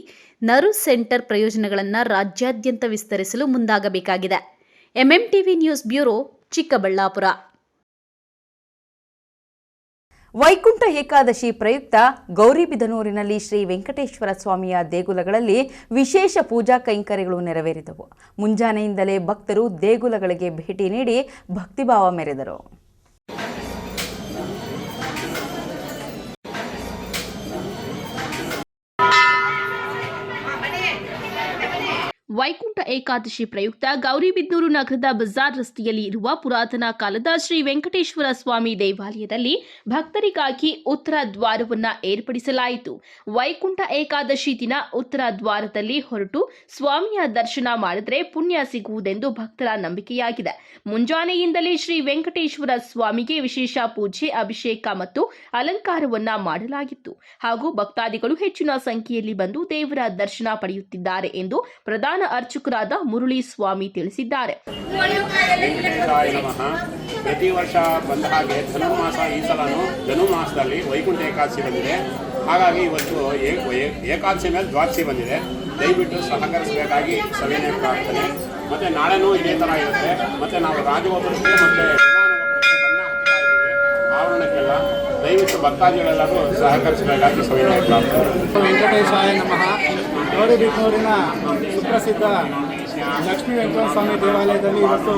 ನರು ಸೆಂಟರ್ ಪ್ರಯೋಜನಗಳನ್ನು ರಾಜ್ಯಾದ್ಯಂತ ವಿಸ್ತರಿಸಲು ಮುಂದಾಗಬೇಕಾಗಿದೆ. MMTV news bureau, Chikkaballapur. Vaikuntha Ekadashi ಪ್ರಯುಕ್ತ ಗೌರಿಬಿದನೂರಿನಲ್ಲಿ ಶ್ರೀ ವೆಂಕಟೇಶ್ವರ ಸ್ವಾಮಿಯ ದೇಗುಲಗಳಲ್ಲಿ ವಿಶೇಷ ಪೂಜಾ ಕೈಂಕರ್ಯಗಳು ನೆರವೇರಿದವು. ಮುಂಜಾನೆಯಿಂದಲೇ ಭಕ್ತರು ದೇಗುಲಗಳಿಗೆ ಭೇಟಿ ನೀಡಿ ಭಕ್ತಿಭಾವ ಮೆರೆದರು. ವೈಕುಂಠ ಏಕಾದಶಿ ಪ್ರಯುಕ್ತ ಗೌರಿಬಿದನೂರು ನಗರದ ಬಜಾರ್ ರಸ್ತೆಯಲ್ಲಿ ಇರುವ ಪುರಾತನ ಕಾಲದ ಶ್ರೀ ವೆಂಕಟೇಶ್ವರ ಸ್ವಾಮಿ ದೇವಾಲಯದಲ್ಲಿ ಭಕ್ತರಿಗಾಗಿ ಉತ್ತರ ದ್ವಾರವನ್ನು ಏರ್ಪಡಿಸಲಾಯಿತು. ವೈಕುಂಠ ಏಕಾದಶಿ ದಿನ ಉತ್ತರ ದ್ವಾರದಲ್ಲಿ ಹೊರಟು ಸ್ವಾಮಿಯ ದರ್ಶನ ಮಾಡಿದರೆ ಪುಣ್ಯ ಸಿಗುವುದೆಂದು ಭಕ್ತರ ನಂಬಿಕೆಯಾಗಿದೆ. ಮುಂಜಾನೆಯಿಂದಲೇ ಶ್ರೀ ವೆಂಕಟೇಶ್ವರ ಸ್ವಾಮಿಗೆ ವಿಶೇಷ ಪೂಜೆ, ಅಭಿಷೇಕ ಮತ್ತು ಅಲಂಕಾರವನ್ನ ಮಾಡಲಾಗಿತ್ತು. ಹಾಗೂ ಭಕ್ತಾದಿಗಳು ಹೆಚ್ಚಿನ ಸಂಖ್ಯೆಯಲ್ಲಿ ಬಂದು ದೇವರ ದರ್ಶನ ಪಡೆಯುತ್ತಿದ್ದಾರೆ ಎಂದು ಪ್ರಧಾನ ಅರ್ಚಕರಾದ ಮುರಳಿ ಸ್ವಾಮಿ ತಿಳಿಸಿದ್ದಾರೆ. ಪ್ರತಿ ವರ್ಷ ಬಂದ ಹಾಗೆ ಧನುರ್ಮಾಸ ಈ ಸಲನು ಧನುರ್ಮಾಸದಲ್ಲಿ ವೈಕುಂಠ ಏಕಾದಶಿ ಬಂದಿದೆ. ಹಾಗಾಗಿ ಇವತ್ತು ಏಕಾದಶಿ ಮೇಲೆ ದ್ವಾದಶಿ ಬಂದಿದೆ. ದಯವಿಟ್ಟು ಸಹಕರಿಸಬೇಕಾಗಿ ಸವಿನಯ ಪ್ರಾರ್ಥನೆ. ಮತ್ತು ನಾಳೆನೂ ಇದೇ ಥರ ಇರುತ್ತೆ. ಮತ್ತು ನಾವು ರಾಜಗೋಪುರಕ್ಕೆ ಮತ್ತು ಬಣ್ಣ ಹಾಕ್ತಾ ಇದ್ದೀವಿ ಆವರಣಕ್ಕೆಲ್ಲ. ದಯವಿಟ್ಟು ಭಕ್ತಾದಿಗಳೆಲ್ಲರೂ ಸಹಕರಿಸಬೇಕಾಗಿ ಸವಿನಯ ಪ್ರಾರ್ಥನೆ. ವೆಂಕಟೇಶಾಯ ನಮಃ. ಗೌರಿಬಿದನೂರಿನ ಸುಪ್ರಸಿದ್ಧ ಲಕ್ಷ್ಮೀ ವೆಂಕಟೇಶ್ವರ ಸ್ವಾಮಿ ದೇವಾಲಯದಲ್ಲಿ ಇವತ್ತು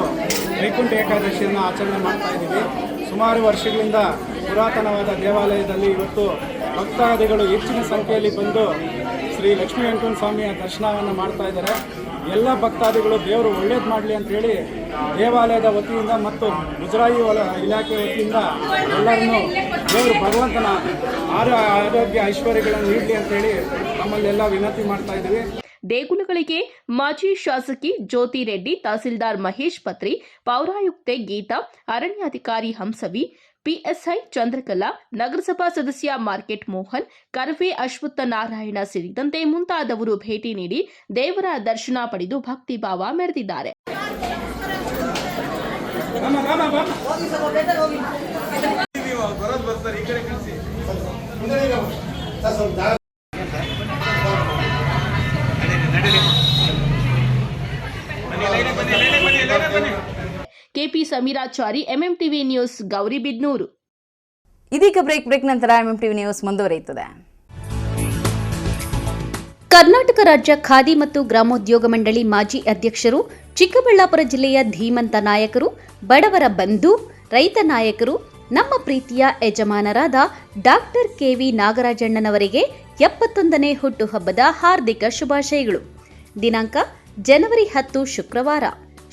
ವೈಕುಂಠ ಏಕಾದಶಿಯನ್ನು ಆಚರಣೆ ಮಾಡ್ತಾ ಇದ್ದೀವಿ. ಸುಮಾರು ವರ್ಷಗಳಿಂದ ಪುರಾತನವಾದ ದೇವಾಲಯದಲ್ಲಿ ಇವತ್ತು ಭಕ್ತಾದಿಗಳು ಹೆಚ್ಚಿನ ಸಂಖ್ಯೆಯಲ್ಲಿ ಬಂದು ಶ್ರೀ ಲಕ್ಷ್ಮೀ ವೆಂಕಟೇಶ್ವರ ಸ್ವಾಮಿಯ ದರ್ಶನವನ್ನು ಮಾಡ್ತಾ ಇದ್ದಾರೆ. ಎಲ್ಲ ಭಕ್ತಾದಿಗಳು ದೇವರು ಒಳ್ಳೇದು ಮಾಡಲಿ ಅಂತೇಳಿ ದೇವಾಲಯದ ವತಿಯಿಂದ ಮತ್ತು ಮುಜರಾಯಿ ಇಲಾಖೆ ವತಿಯಿಂದ ಎಲ್ಲರನ್ನೂ ದೇವರು ಭಗವಂತನ ಆರೋಗ್ಯ ಐಶ್ವರ್ಯಗಳನ್ನು ನೀಡಲಿ ಅಂತೇಳಿ ನಮ್ಮಲ್ಲೆಲ್ಲ ವಿನಂತಿ ಮಾಡ್ತಾ ಇದ್ದೀವಿ. ದೇಗುಲಗಳಿಗೆ ಮಾಜಿ ಶಾಸಕಿ ಜ್ಯೋತಿ ರೆಡ್ಡಿ, ತಹಸೀಲ್ದಾರ್ ಮಹೇಶ್ ಪತ್ರಿ, ಪೌರಾಯುಕ್ತೆ ಗೀತಾ, ಅರಣ್ಯಾಧಿಕಾರಿ ಹಂಸವಿ, ಪಿಎಸ್ಐ ಚಂದ್ರಕಲಾ, ನಗರಸಭಾ ಸದಸ್ಯ ಮಾರ್ಕೆಟ್ ಮೋಹನ್, ಕರ್ವೆ ಅಶ್ವತ್ಥ ನಾರಾಯಣ ಸೇರಿದಂತೆ ಮುಂತಾದವರು ಭೇಟಿ ನೀಡಿ ದೇವರ ದರ್ಶನ ಪಡೆದು ಭಕ್ತಿಭಾವ ಮೆರೆದಿದ್ದಾರೆ. KP Sameerachari, MMTV news, Gauribidanur. ಇದೀಗ ಬ್ರೇಕ್ ನಂತರ ಎಂಎಂಟಿವಿ ನ್ಯೂಸ್ ಮುಂದುವರಿಯುತ್ತದೆ. ಕರ್ನಾಟಕ ರಾಜ್ಯ ಖಾದಿ ಮತ್ತು ಗ್ರಾಮೋದ್ಯೋಗ ಮಂಡಳಿ ಮಾಜಿ ಅಧ್ಯಕ್ಷರು, ಚಿಕ್ಕಬಳ್ಳಾಪುರ ಜಿಲ್ಲೆಯ ಧೀಮಂತ ನಾಯಕರು, ಬಡವರ ಬಂಧು, ರೈತ ನಾಯಕರು, ನಮ್ಮ ಪ್ರೀತಿಯ ಯಜಮಾನರಾದ ಡಾಕ್ಟರ್ ಕೆವಿ ನಾಗರಾಜಣ್ಣನವರಿಗೆ 71ನೇ ಹುಟ್ಟುಹಬ್ಬದ ಹಾರ್ದಿಕ ಶುಭಾಶಯಗಳು. ದಿನಾಂಕ ಜನವರಿ 10 ಶುಕ್ರವಾರ.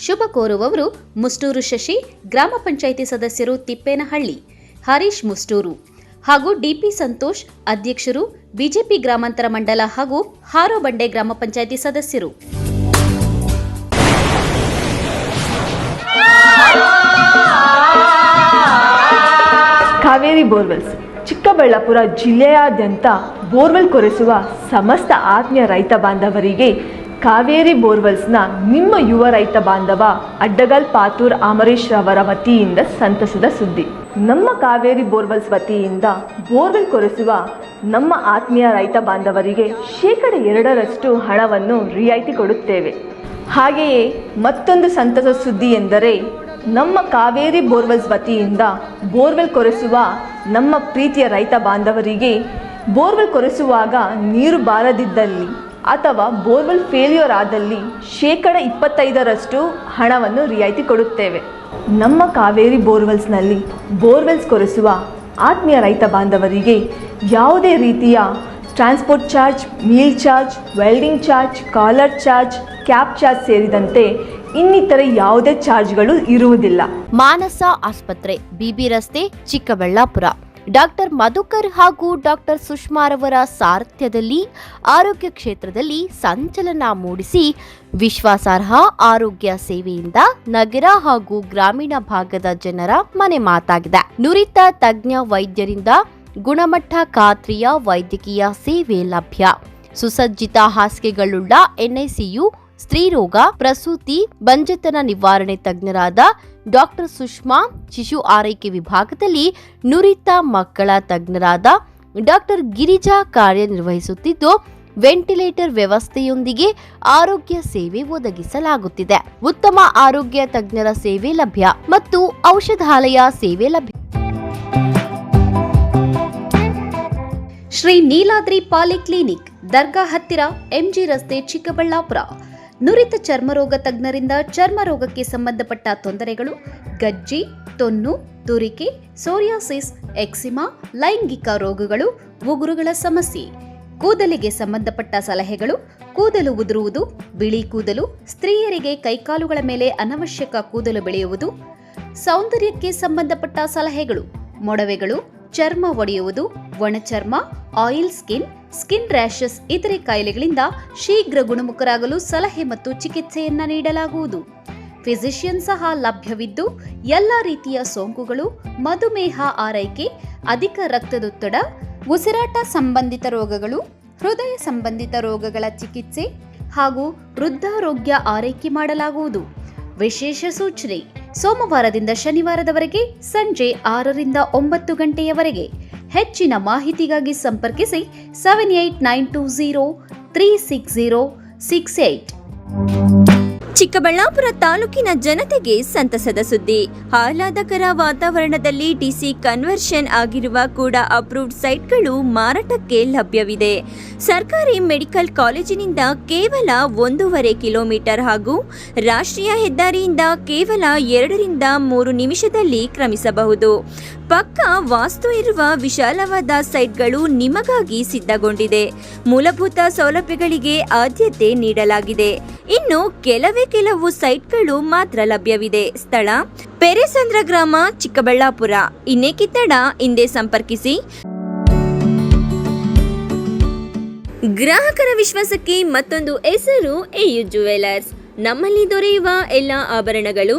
ಶುಭ ಕೋರುವವರು ಮುಸ್ಟೂರು ಶಶಿ, ಗ್ರಾಮ ಪಂಚಾಯಿತಿ ಸದಸ್ಯರು, ತಿಪ್ಪೇನಹಳ್ಳಿ, ಹರೀಶ್ ಮುಸ್ಟೂರು ಹಾಗೂ ಡಿಪಿ ಸಂತೋಷ್, ಅಧ್ಯಕ್ಷರು, ಬಿಜೆಪಿ ಗ್ರಾಮಾಂತರ ಮಂಡಲ ಹಾಗೂ ಹಾರೋಬಂಡೆ ಗ್ರಾಮ ಪಂಚಾಯಿತಿ ಸದಸ್ಯರು. ಕಾವೇರಿ ಬೋರ್ವೆಲ್ಸ್ ಚಿಕ್ಕಬಳ್ಳಾಪುರ ಜಿಲ್ಲೆಯಾದ್ಯಂತ ಬೋರ್ವೆಲ್ ಕೊರೆಸುವ ಸಮಸ್ತ ಆತ್ಮೀಯ ರೈತ ಬಾಂಧವರಿಗೆ ಕಾವೇರಿ ಬೋರ್ವೆಲ್ಸ್ನ ನಿಮ್ಮ ಯುವ ರೈತ ಬಾಂಧವ ಅಡ್ಡಗಲ್ ಪಾತೂರ್ ಅಮರೀಶ್ ರವರ ವತಿಯಿಂದ ಸಂತಸದ ಸುದ್ದಿ. ನಮ್ಮ ಕಾವೇರಿ ಬೋರ್ವೆಲ್ಸ್ ವತಿಯಿಂದ ಬೋರ್ವೆಲ್ ಕೊರೆಸುವ ನಮ್ಮ ಆತ್ಮೀಯ ರೈತ ಬಾಂಧವರಿಗೆ 2% ಹಣವನ್ನು ರಿಯಾಯಿತಿ ಕೊಡುತ್ತೇವೆ. ಹಾಗೆಯೇ ಮತ್ತೊಂದು ಸಂತಸ ಸುದ್ದಿ ಎಂದರೆ ನಮ್ಮ ಕಾವೇರಿ ಬೋರ್ವೆಲ್ಸ್ ವತಿಯಿಂದ ಬೋರ್ವೆಲ್ ಕೊರೆಸುವ ನಮ್ಮ ಪ್ರೀತಿಯ ರೈತ ಬಾಂಧವರಿಗೆ ಬೋರ್ವೆಲ್ ಕೊರೆಸುವಾಗ ನೀರು ಬಾರದಿದ್ದಲ್ಲಿ ಅಥವಾ ಬೋರ್ವೆಲ್ ಫೇಲ್ಯೂರ್ ಆದಲ್ಲಿ 25% ಹಣವನ್ನು ರಿಯಾಯಿತಿ ಕೊಡುತ್ತೇವೆ. ನಮ್ಮ ಕಾವೇರಿ ಬೋರ್ವೆಲ್ಸ್ನಲ್ಲಿ ಬೋರ್ವೆಲ್ಸ್ ಕೊರೆಸುವ ಆತ್ಮೀಯ ರೈತ ಬಾಂಧವರಿಗೆ ಯಾವುದೇ ರೀತಿಯ transport charge, meal charge, welding charge, collar charge, cab charge ಸೇರಿದಂತೆ ಇನ್ನಿತರೆ ಯಾವುದೇ ಚಾರ್ಜ್ಗಳು ಇರುವುದಿಲ್ಲ. ಮಾನಸ ಆಸ್ಪತ್ರೆ, ಬಿಬಿ ರಸ್ತೆ, ಚಿಕ್ಕಬಳ್ಳಾಪುರ. ಡಾಕ್ಟರ್ ಮಧುಕರ್ ಹಾಗೂ ಡಾಕ್ಟರ್ ಸುಷ್ಮಾರವರ ಸಾರಥ್ಯದಲ್ಲಿ ಆರೋಗ್ಯ ಕ್ಷೇತ್ರದಲ್ಲಿ ಸಂಚಲನ ಮೂಡಿಸಿ ವಿಶ್ವಾಸಾರ್ಹ ಆರೋಗ್ಯ ಸೇವೆಯಿಂದ ನಗರ ಹಾಗೂ ಗ್ರಾಮೀಣ ಭಾಗದ ಜನರ ಮನೆ ಮಾತಾಗಿದೆ. ನುರಿತ ತಜ್ಞ ವೈದ್ಯರಿಂದ ಗುಣಮಟ್ಟ ಖಾತ್ರಿಯ ವೈದ್ಯಕೀಯ ಸೇವೆ ಲಭ್ಯ. ಸುಸಜ್ಜಿತ ಹಾಸಿಗೆಗಳುಳ್ಳ ಎನ್ಐಸಿಯು, ಸ್ತ್ರೀರೋಗ, ಪ್ರಸೂತಿ, ಬಂಜೆತನ ನಿವಾರಣೆ ತಜ್ಞರಾದ ಡಾಕ್ಟರ್ ಸುಷ್ಮಾ, ಶಿಶು ಆರೈಕೆ ವಿಭಾಗದಲ್ಲಿ ನುರಿತ ಮಕ್ಕಳ ತಜ್ಞರಾದ ಡಾಕ್ಟರ್ ಗಿರಿಜಾ ಕಾರ್ಯನಿರ್ವಹಿಸುತ್ತಿದ್ದು, ವೆಂಟಿಲೇಟರ್ ವ್ಯವಸ್ಥೆಯೊಂದಿಗೆ ಆರೋಗ್ಯ ಸೇವೆ ಒದಗಿಸಲಾಗುತ್ತಿದೆ. ಉತ್ತಮ ಆರೋಗ್ಯ ತಜ್ಞರ ಸೇವೆ ಲಭ್ಯ ಮತ್ತು ಔಷಧಾಲಯ ಸೇವೆ ಲಭ್ಯ. ಶ್ರೀ ನೀಲಾದ್ರಿ ಪಾಲಿಕ್ಲಿನಿಕ್, ದರ್ಗಾ ಹತ್ತಿರ, ಎಂಜಿ ರಸ್ತೆ, ಚಿಕ್ಕಬಳ್ಳಾಪುರ. ನುರಿತ ಚರ್ಮರೋಗ ತಜ್ಞರಿಂದ ಚರ್ಮರೋಗಕ್ಕೆ ಸಂಬಂಧಪಟ್ಟ ತೊಂದರೆಗಳು, ಗಜ್ಜಿ, ತೊನ್ನು, ತುರಿಕೆ, ಸೋರಿಯಾಸಿಸ್, ಎಕ್ಸಿಮಾ, ಲೈಂಗಿಕ ರೋಗಗಳು, ಉಗುರುಗಳ ಸಮಸ್ಯೆ, ಕೂದಲಿಗೆ ಸಂಬಂಧಪಟ್ಟ ಸಲಹೆಗಳು, ಕೂದಲು ಉದುರುವುದು, ಬಿಳಿ ಕೂದಲು, ಸ್ತ್ರೀಯರಿಗೆ ಕೈಕಾಲುಗಳ ಮೇಲೆ ಅನವಶ್ಯಕ ಕೂದಲು ಬೆಳೆಯುವುದು, ಸೌಂದರ್ಯಕ್ಕೆ ಸಂಬಂಧಪಟ್ಟ ಸಲಹೆಗಳು, ಮೊಡವೆಗಳು, ಚರ್ಮ ಒಡೆಯುವುದು, ಒಣಚರ್ಮ, ಆಯಿಲ್ ಸ್ಕಿನ್, ಸ್ಕಿನ್ ರ್ಯಾಷಸ್ ಇತರೆ ಕಾಯಿಲೆಗಳಿಂದ ಶೀಘ್ರ ಗುಣಮುಖರಾಗಲು ಸಲಹೆ ಮತ್ತು ಚಿಕಿತ್ಸೆಯನ್ನ ನೀಡಲಾಗುವುದು. ಫಿಸಿಷಿಯನ್ ಸಹ ಲಭ್ಯವಿದ್ದು ಎಲ್ಲ ರೀತಿಯ ಸೋಂಕುಗಳು, ಮಧುಮೇಹ ಆರೈಕೆ, ಅಧಿಕ ರಕ್ತದೊತ್ತಡ, ಉಸಿರಾಟ ಸಂಬಂಧಿತ ರೋಗಗಳು, ಹೃದಯ ಸಂಬಂಧಿತ ರೋಗಗಳ ಚಿಕಿತ್ಸೆ ಹಾಗೂ ವೃದ್ಧಾರೋಗ್ಯ ಆರೈಕೆ ಮಾಡಲಾಗುವುದು. ವಿಶೇಷ ಸೂಚನೆ: ಸೋಮವಾರದಿಂದ ಶನಿವಾರದವರೆಗೆ ಸಂಜೆ 6 ರಿಂದ 9 ಗಂಟೆಯವರೆಗೆ. ಹೆಚ್ಚಿನ ಮಾಹಿತಿಗಾಗಿ ಸಂಪರ್ಕಿಸಿ 7892036068. ಚಿಕ್ಕಬಳ್ಳಾಪುರ ತಾಲೂಕಿನ ಜನತೆಗೆ ಸಂತಸದ ಸುದ್ದಿ. ಆಹ್ಲಾದಕರ ವಾತಾವರಣದಲ್ಲಿ ಡಿಸಿ ಕನ್ವರ್ಷನ್ ಆಗಿರುವ ಕೂಡ ಅಪ್ರೂವ್ಡ್ ಸೈಟ್ಗಳು ಮಾರಾಟಕ್ಕೆ ಲಭ್ಯವಿದೆ. ಸರ್ಕಾರಿ ಮೆಡಿಕಲ್ ಕಾಲೇಜಿನಿಂದ ಕೇವಲ 1.5 ಕಿಲೋಮೀಟರ್ ಹಾಗೂ ರಾಷ್ಟ್ರೀಯ ಹೆದ್ದಾರಿಯಿಂದ ಕೇವಲ 2 ರಿಂದ 3 ನಿಮಿಷದಲ್ಲಿ ಕ್ರಮಿಸಬಹುದು. ಪಕ್ಕ ವಾಸ್ತು ಇರುವ ವಿಶಾಲವಾದ ಸೈಟ್ಗಳು ನಿಮಗಾಗಿ ಸಿದ್ಧಗೊಂಡಿದೆ. ಮೂಲಭೂತ ಸೌಲಭ್ಯಗಳಿಗೆ ಆದ್ಯತೆ ನೀಡಲಾಗಿದೆ. ಇನ್ನು ಕೆಲವು ಸೈಟ್ಗಳು ಮಾತ್ರ ಲಭ್ಯವಿದೆ. ಸ್ಥಳ: ಪೆರೇಸಂದ್ರ ಗ್ರಾಮ, ಚಿಕ್ಕಬಳ್ಳಾಪುರ. ಇನ್ನೇಕೆ ತಡ, ಹಿಂದೆ ಸಂಪರ್ಕಿಸಿ. ಗ್ರಾಹಕರ ವಿಶ್ವಾಸಕ್ಕೆ ಮತ್ತೊಂದು ಹೆಸರು ಎಯು ಜುವೆಲರ್ಸ್. ನಮ್ಮಲ್ಲಿ ದೊರೆಯುವ ಎಲ್ಲ ಆಭರಣಗಳು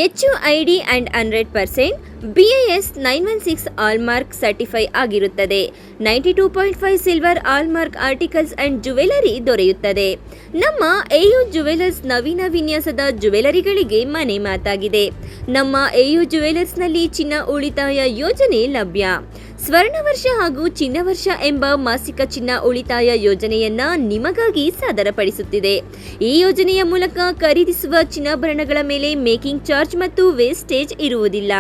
HUID and 100% BIS 916 hallmark certify ಆಗಿರುತ್ತದೆ. 92.5 silver hallmark articles and jewellery ದೊರೆಯುತ್ತದೆ. ನಮ್ಮ ಎಯು ಜುವೆಲರ್ಸ್ ನವೀನ ವಿನ್ಯಾಸದ ಜುವೆಲರಿಗಳಿಗೆ ಮನೆ ಮಾತಾಗಿದೆ. ನಮ್ಮ ಎಯು ಜುವೆಲರ್ಸ್ನಲ್ಲಿ ಚಿನ್ನ ಉಳಿತಾಯ ಯೋಜನೆ ಲಭ್ಯ. ಸ್ವರ್ಣ ವರ್ಷ ಹಾಗೂ ಚಿನ್ನ ವರ್ಷ ಎಂಬ ಮಾಸಿಕ ಚಿನ್ನ ಉಳಿತಾಯ ಯೋಜನೆಯನ್ನ ನಿಮಗಾಗಿ ಸಾದರಪಡಿಸುತ್ತಿದೆ. ಈ ಯೋಜನೆಯ ಮೂಲಕ ಖರೀದಿಸುವ ಚಿನ್ನಾಭರಣಗಳ ಮೇಲೆ ಮೇಕಿಂಗ್ ಚಾರ್ಜ್ ಮತ್ತು ವೇಸ್ಟೇಜ್ ಇರುವುದಿಲ್ಲ.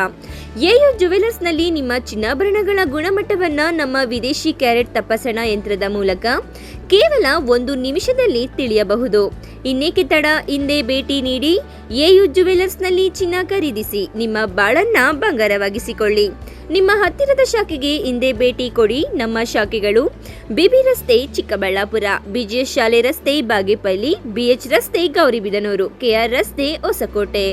ಎಯು ಜುವೆಲರ್ಸ್ನಲ್ಲಿ ನಿಮ್ಮ ಚಿನ್ನಾಭರಣಗಳ ಗುಣಮಟ್ಟವನ್ನ ನಮ್ಮ ವಿದೇಶಿ ಕ್ಯಾರೆಟ್ ತಪಾಸಣಾ ಯಂತ್ರದ ಮೂಲಕ ಕೇವಲ 1 ನಿಮಿಷದಲ್ಲಿ ತಿಳಿಯಬಹುದು. ಇನ್ನೇಕೆ ತಡ, ಹಿಂದೆ ಭೇಟಿ ನೀಡಿ. ಎಯು ಜುವೆಲರ್ಸ್ನಲ್ಲಿ ಚಿನ್ನ ಖರೀದಿಸಿ, ನಿಮ್ಮ ಬಾಳನ್ನ ಬಂಗಾರವಾಗಿಸಿಕೊಳ್ಳಿ. ನಿಮ್ಮ ಹತ್ತಿರದ ಶಾಖೆಗೆ ಹಿಂದೆ ಭೇಟಿ ಕೊಡಿ. ನಮ್ಮ ಶಾಖೆಗಳು: ಬಿಬಿ ರಸ್ತೆ, ಚಿಕ್ಕಬಳ್ಳಾಪುರ, BGS ಶಾಲೆ ರಸ್ತೆ, ಬಾಗೇಪಲ್ಲಿ, BH ರಸ್ತೆ, ಗೌರಿಬಿದನೂರು, KR ರಸ್ತೆ, ಹೊಸಕೋಟೆ.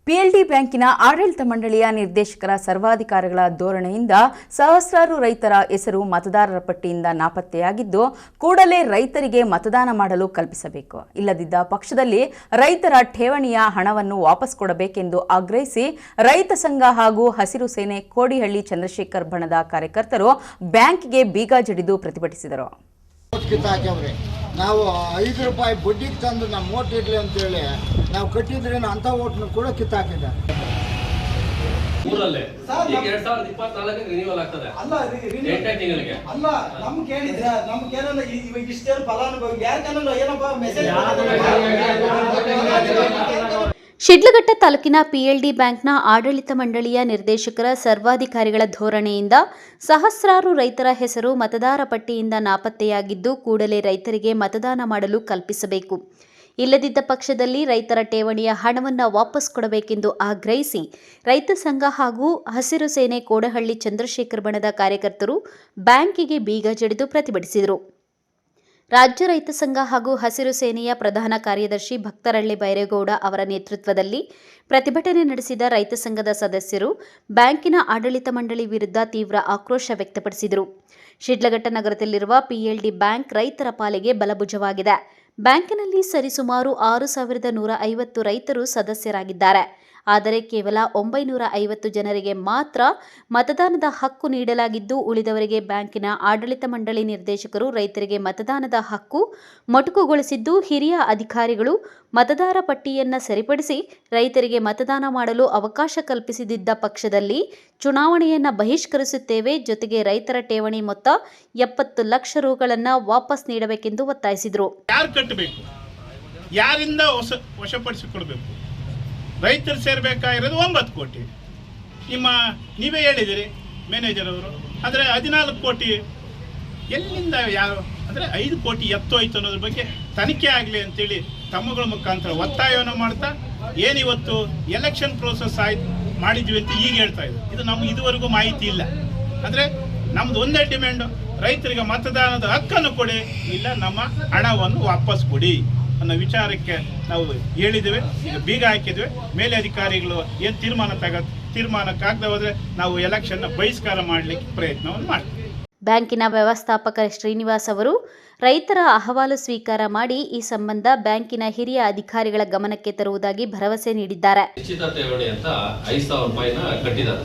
PLD ಬ್ಯಾಂಕಿನ ಆಡಳಿತ ಮಂಡಳಿಯ ನಿರ್ದೇಶಕರ ಸರ್ವಾಧಿಕಾರಿಗಳ ಧೋರಣೆಯಿಂದ ಸಹಸ್ರಾರು ರೈತರ ಹೆಸರು ಮತದಾರರ ಪಟ್ಟಿಯಿಂದ ನಾಪತ್ತೆಯಾಗಿದ್ದು, ಕೂಡಲೇ ರೈತರಿಗೆ ಮತದಾನ ಮಾಡಲು ಕಲ್ಪಿಸಬೇಕು. ಇಲ್ಲದಿದ್ದ ಪಕ್ಷದಲ್ಲಿ ರೈತರ ಠೇವಣಿಯ ಹಣವನ್ನು ವಾಪಸ್ ಕೊಡಬೇಕೆಂದು ಆಗ್ರಹಿಸಿ ರೈತ ಸಂಘ ಹಾಗೂ ಹಸಿರು ಸೇನೆ ಕೋಡಿಹಳ್ಳಿ ಚಂದ್ರಶೇಖರ್ ಬಣದ ಕಾರ್ಯಕರ್ತರು ಬ್ಯಾಂಕ್ಗೆ ಬೀಗ ಜಡಿದು ಪ್ರತಿಭಟಿಸಿದರು. ನಾವು 5 ರೂಪಾಯಿ ಬಡ್ಡಿಗೆ ತಂದು ನಮ್ಮ ಓಟ್ ಇರಲಿ ಅಂತೇಳಿ ನಾವು ಕಟ್ಟಿದ್ರೇನು ಅಂಥ ಓಟ್ನು ಕೂಡ ಕಿತ್ತಾಕಿದ್ದಾರೆ. ಊರಲ್ಲೇ ಈಗ 2024 ರಿನ್ಯೂವಲ್ ಆಗ್ತದೆ ಅಲ್ಲ 8 ತಿಂಗಳಿಗೆ ಅಲ್ಲ ನಮ್ಗೆ ಕೇಳಿದ್ರೆ ನಮ್ಗೆ ಏನಲ್ಲ ಇವಾಗ ಇಷ್ಟೇನು ಫಲಾನುಭವಿ ಯಾಕಂದ್ರೆ ಏನಪ್ಪ ಮೆಸೇಜ್ ಶಿಡ್ಲಘಟ್ಟ ತಾಲೂಕಿನ ಪಿಎಲ್ಡಿ ಬ್ಯಾಂಕ್ನ ಆಡಳಿತ ಮಂಡಳಿಯ ನಿರ್ದೇಶಕರ ಸರ್ವಾಧಿಕಾರಿಗಳ ಧೋರಣೆಯಿಂದ ಸಹಸ್ರಾರು ರೈತರ ಹೆಸರು ಮತದಾರ ಪಟ್ಟಿಯಿಂದ ನಾಪತ್ತೆಯಾಗಿದ್ದು ಕೂಡಲೇ ರೈತರಿಗೆ ಮತದಾನ ಮಾಡಲು ಕಲ್ಪಿಸಬೇಕು. ಇಲ್ಲದಿದ್ದ ಪಕ್ಷದಲ್ಲಿ ರೈತರ ಠೇವಣಿಯ ಹಣವನ್ನು ವಾಪಸ್ ಕೊಡಬೇಕೆಂದು ಆಗ್ರಹಿಸಿ ರೈತ ಸಂಘ ಹಾಗೂ ಹಸಿರು ಸೇನೆ ಕೋಡಹಳ್ಳಿ ಚಂದ್ರಶೇಖರ್ ಬಣದ ಕಾರ್ಯಕರ್ತರು ಬ್ಯಾಂಕಿಗೆ ಬೀಗ ಜಡಿದು ಪ್ರತಿಭಟಿಸಿದರು. ರಾಜ್ಯ ರೈತ ಸಂಘ ಹಾಗೂ ಹಸಿರು ಸೇನೆಯ ಪ್ರಧಾನ ಕಾರ್ಯದರ್ಶಿ ಭಕ್ತರಳ್ಳಿ ಬೈರೇಗೌಡ ಅವರ ನೇತೃತ್ವದಲ್ಲಿ ಪ್ರತಿಭಟನೆ ನಡೆಸಿದ ರೈತ ಸಂಘದ ಸದಸ್ಯರು ಬ್ಯಾಂಕಿನ ಆಡಳಿತ ಮಂಡಳಿ ವಿರುದ್ಧ ತೀವ್ರ ಆಕ್ರೋಶ ವ್ಯಕ್ತಪಡಿಸಿದರು. ಶಿಡ್ಲಘಟ್ಟ ನಗರದಲ್ಲಿರುವ ಪಿಎಲ್ಡಿ ಬ್ಯಾಂಕ್ ರೈತರ ಪಾಲಿಗೆ ಬಲಭುಜವಾಗಿದೆ. ಬ್ಯಾಂಕಿನಲ್ಲಿ ಸರಿಸುಮಾರು 6,150 ರೈತರು ಸದಸ್ಯರಾಗಿದ್ದಾರೆ. ಆದರೆ ಕೇವಲ 950 ಜನರಿಗೆ ಮಾತ್ರ ಮತದಾನದ ಹಕ್ಕು ನೀಡಲಾಗಿದ್ದು, ಉಳಿದವರಿಗೆ ಬ್ಯಾಂಕಿನ ಆಡಳಿತ ಮಂಡಳಿ ನಿರ್ದೇಶಕರು ರೈತರಿಗೆ ಮತದಾನದ ಹಕ್ಕು ಮೊಟಕುಗೊಳಿಸಿದ್ದು, ಹಿರಿಯ ಅಧಿಕಾರಿಗಳು ಮತದಾರ ಪಟ್ಟಿಯನ್ನು ಸರಿಪಡಿಸಿ ರೈತರಿಗೆ ಮತದಾನ ಮಾಡಲು ಅವಕಾಶ ಕಲ್ಪಿಸದಿದ್ದ ಪಕ್ಷದಲ್ಲಿ ಚುನಾವಣೆಯನ್ನು ಬಹಿಷ್ಕರಿಸುತ್ತೇವೆ, ಜೊತೆಗೆ ರೈತರ ಠೇವಣಿ ಮೊತ್ತ 70 ಲಕ್ಷ ರುಗಳನ್ನು ವಾಪಸ್ ನೀಡಬೇಕೆಂದು ಒತ್ತಾಯಿಸಿದರು. ಯಾರು ಕಟ್ಟಬೇಕು, ಯಾರಿಂದ ವಶಪಡಿಸಿಕೊಡ್ಬೇಕು? ರೈತರು ಸೇರಬೇಕಾಗಿರೋದು 9 ಕೋಟಿ. ನೀವೇ ಹೇಳಿದಿರಿ ಮ್ಯಾನೇಜರ್ ಅವರು, ಆದರೆ 14 ಕೋಟಿ ಎಲ್ಲಿಂದ ಯಾರು ಅಂದರೆ 5 ಕೋಟಿ ಎತ್ತೋಯ್ತು ಅನ್ನೋದ್ರ ಬಗ್ಗೆ ತನಿಖೆ ಆಗಲಿ ಅಂತೇಳಿ ತಮ್ಮಗಳ ಮುಖಾಂತರ ಒತ್ತಾಯವನ್ನು ಮಾಡ್ತಾ ಏನಿವತ್ತು ಎಲೆಕ್ಷನ್ ಪ್ರೋಸೆಸ್ ಮಾಡಿದ್ವಿ ಅಂತ ಈಗ ಹೇಳ್ತಾ ಇದ್ರು. ಇದು ನಮ್ಗೆ ಇದುವರೆಗೂ ಮಾಹಿತಿ ಇಲ್ಲ. ಅಂದರೆ ನಮ್ದು ಒಂದೇ ಡಿಮ್ಯಾಂಡು, ರೈತರಿಗೆ ಮತದಾನದ ಹಕ್ಕನ್ನು ಕೊಡಿ, ಇಲ್ಲ ನಮ್ಮ ಹಣವನ್ನು ವಾಪಸ್ ಕೊಡಿ ಅನ್ನೋ ವಿಚಾರಕ್ಕೆ ನಾವು ಹೇಳಿದ್ದೇವೆ. ಈಗ ಬೀಗ ಹಾಕಿದ್ದೇವೆ. ಮೇಲೆ ಅಧಿಕಾರಿಗಳು ಏನು ತೀರ್ಮಾನಕ್ಕಾಗದೆ ಹೋದರೆ ನಾವು ಎಲೆಕ್ಷನ್ನ ಬಹಿಷ್ಕಾರ ಮಾಡಲಿಕ್ಕೆ ಪ್ರಯತ್ನವನ್ನು ಮಾಡ್ತೀವಿ. ಬ್ಯಾಂಕಿನ ವ್ಯವಸ್ಥಾಪಕ ಶ್ರೀನಿವಾಸ್ ಅವರು ರೈತರ ಅಹವಾಲು ಸ್ವೀಕಾರ ಮಾಡಿ ಈ ಸಂಬಂಧ ಬ್ಯಾಂಕಿನ ಹಿರಿಯ ಅಧಿಕಾರಿಗಳ ಗಮನಕ್ಕೆ ತರುವುದಾಗಿ ಭರವಸೆ ನೀಡಿದ್ದಾರೆ. ನಿಶ್ಚಿತ ಠೇವಣಿ ಅಂತ 5,000 ರೂಪಾಯಿನ ಕಟ್ಟಿದ್ದಾರೆ.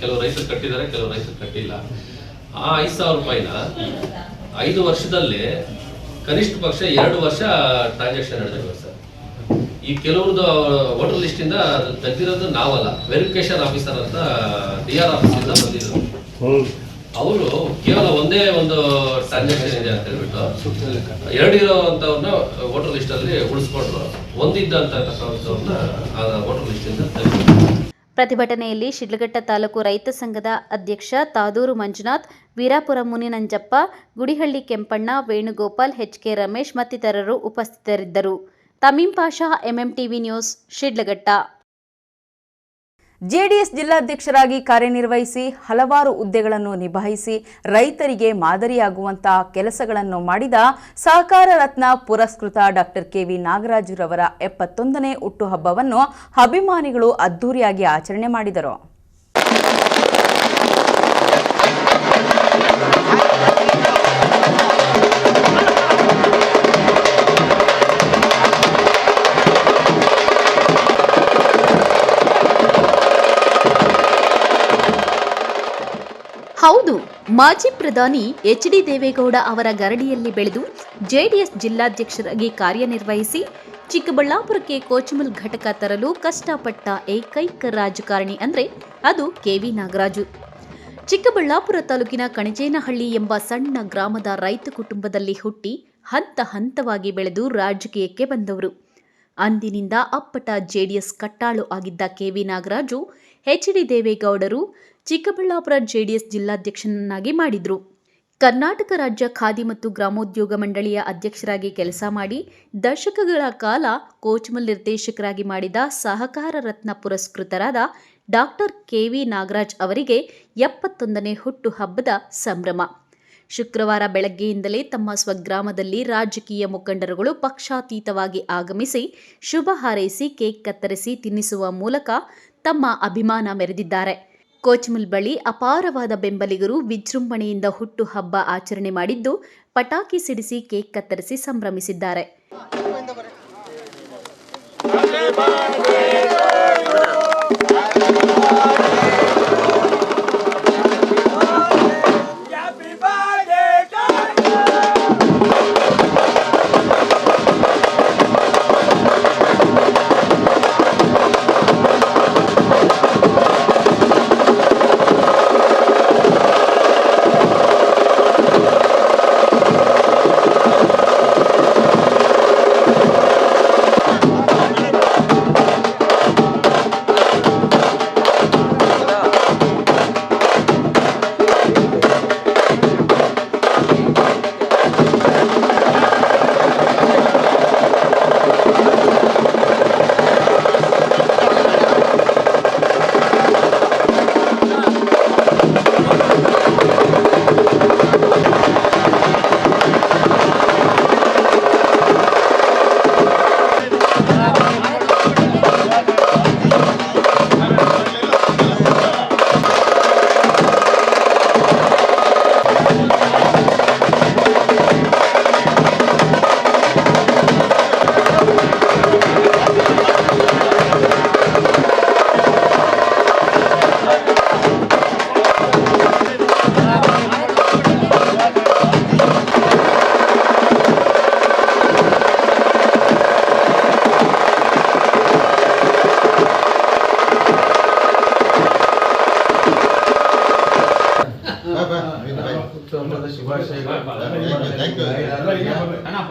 ಕೆಲವು ರೈತರು ಕಟ್ಟಿದ್ದಾರೆ, ಕೆಲವು ರೈತರು ಕಟ್ಟಿಲ್ಲ. ಆ 5,000 ರೂಪಾಯಿನ 5 ವರ್ಷದಲ್ಲಿ ಕನಿಷ್ಠ ಪಕ್ಷ 2 ವರ್ಷ ಟ್ರಾನ್ಸಾಕ್ಷನ್ ನಡೆದಿದೆ ಸರ್. ಈ ಕೆಲವ್ರದ್ದು ವೋಟರ್ ಲಿಸ್ಟ್ ಇಂದ ತೆಗೆದಿರೋದು ನಾವಲ್ಲ, ವೆರಿಫಿಕೇಶನ್ ಆಫೀಸರ್ ಅಂತ DR ಆಫೀಸಿಂದ ಬಂದಿದ್ರು. ಅವರು ಕೇವಲ ಒಂದೇ ಒಂದು ಟ್ರಾನ್ಸಾಕ್ಷನ್ ಇದೆ ಅಂತ ಹೇಳ್ಬಿಟ್ಟು 2 ಇರೋವಂಥವ್ರನ್ನ ವೋಟರ್ ಲಿಸ್ಟ್ ಅಲ್ಲಿ ಉಳಿಸ್ಕೊಂಡ್ರು, ಒಂದಿದ್ದಂತವ್ರನ್ನ ಆ ವೋಟರ್ ಲಿಸ್ಟ್ ಇಂದ ತೆಗೆದ್ರು. ಪ್ರತಿಭಟನೆಯಲ್ಲಿ ಶಿಡ್ಲಘಟ್ಟ ತಾಲೂಕು ರೈತ ಸಂಘದ ಅಧ್ಯಕ್ಷ ತಾದೂರು ಮಂಜುನಾಥ್, ವೀರಾಪುರ ಮುನಿನಂಜಪ್ಪ, ಗುಡಿಹಳ್ಳಿ ಕೆಂಪಣ್ಣ, ವೇಣುಗೋಪಾಲ್, HK ರಮೇಶ್ ಮತ್ತಿತರರು ಉಪಸ್ಥಿತರಿದ್ದರು. Tameem Pasha, MMTV news, Sidlaghatta. JDS ಜಿಲ್ಲಾಧ್ಯಕ್ಷರಾಗಿ ಕಾರ್ಯನಿರ್ವಹಿಸಿ ಹಲವಾರು ಹುದ್ದೆಗಳನ್ನು ನಿಭಾಯಿಸಿ ರೈತರಿಗೆ ಮಾದರಿಯಾಗುವಂತಹ ಕೆಲಸಗಳನ್ನು ಮಾಡಿದ ಸಹಕಾರ ರತ್ನ ಪುರಸ್ಕೃತ ಡಾಕ್ಟರ್ KV ನಾಗರಾಜುರವರ 71ನೇ ಹುಟ್ಟುಹಬ್ಬವನ್ನು ಅಭಿಮಾನಿಗಳು ಅದ್ದೂರಿಯಾಗಿ ಆಚರಣೆ ಮಾಡಿದರು. ಹೌದು, ಮಾಜಿ ಪ್ರಧಾನಿ HD ದೇವೇಗೌಡ ಅವರ ಗರಡಿಯಲ್ಲಿ ಬೆಳೆದು ಜೆಡಿಎಸ್ ಜಿಲ್ಲಾಧ್ಯಕ್ಷರಾಗಿ ಕಾರ್ಯನಿರ್ವಹಿಸಿ ಚಿಕ್ಕಬಳ್ಳಾಪುರಕ್ಕೆ ಕೋಚಮಲ್ ಘಟಕ ತರಲು ಕಷ್ಟಪಟ್ಟ ಏಕೈಕ ರಾಜಕಾರಣಿ ಅಂದರೆ ಅದು KV ನಾಗರಾಜು. ಚಿಕ್ಕಬಳ್ಳಾಪುರ ತಾಲೂಕಿನ ಕಣಜೇನಹಳ್ಳಿ ಎಂಬ ಸಣ್ಣ ಗ್ರಾಮದ ರೈತ ಕುಟುಂಬದಲ್ಲಿ ಹುಟ್ಟಿ ಹಂತ ಹಂತವಾಗಿ ಬೆಳೆದು ರಾಜಕೀಯಕ್ಕೆ ಬಂದವರು. ಅಂದಿನಿಂದ ಅಪ್ಪಟ ಜೆಡಿಎಸ್ ಕಟ್ಟಾಳು ಆಗಿದ್ದ KV ನಾಗರಾಜು HD ದೇವೇಗೌಡರು ಚಿಕ್ಕಬಳ್ಳಾಪುರ ಜೆಡಿಎಸ್ ಜಿಲ್ಲಾಧ್ಯಕ್ಷನನ್ನಾಗಿ ಮಾಡಿದ್ರು. ಕರ್ನಾಟಕ ರಾಜ್ಯ ಖಾದಿ ಮತ್ತು ಗ್ರಾಮೋದ್ಯೋಗ ಮಂಡಳಿಯ ಅಧ್ಯಕ್ಷರಾಗಿ ಕೆಲಸ ಮಾಡಿ ದಶಕಗಳ ಕಾಲ ಕೋಚಮಲ್ ನಿರ್ದೇಶಕರಾಗಿ ಮಾಡಿದ ಸಹಕಾರ ರತ್ನ ಪುರಸ್ಕೃತರಾದ ಡಾಕ್ಟರ್ KV ನಾಗರಾಜ್ ಅವರಿಗೆ 71ನೇ ಹುಟ್ಟುಹಬ್ಬದ ಸಂಭ್ರಮ. ಶುಕ್ರವಾರ ಬೆಳಗ್ಗೆಯಿಂದಲೇ ತಮ್ಮ ಸ್ವಗ್ರಾಮದಲ್ಲಿ ರಾಜಕೀಯ ಮುಖಂಡರುಗಳು ಪಕ್ಷಾತೀತವಾಗಿ ಆಗಮಿಸಿ ಶುಭ ಹಾರೈಸಿ ಕೇಕ್ ಕತ್ತರಿಸಿ ತಿನ್ನಿಸುವ ಮೂಲಕ ತಮ್ಮ ಅಭಿಮಾನ ಮೆರೆದಿದ್ದಾರೆ. ಕೋಚಮಲ್ ಬಳಿ ಅಪಾರವಾದ ಬೆಂಬಲಿಗರು ವಿಜೃಂಭಣೆಯಿಂದ ಹುಟ್ಟುಹಬ್ಬ ಆಚರಣೆ ಮಾಡಿದ್ದು ಪಟಾಕಿ ಸಿಡಿಸಿ ಕೇಕ್ ಕತ್ತರಿಸಿ ಸಂಭ್ರಮಿಸಿದ್ದಾರೆ.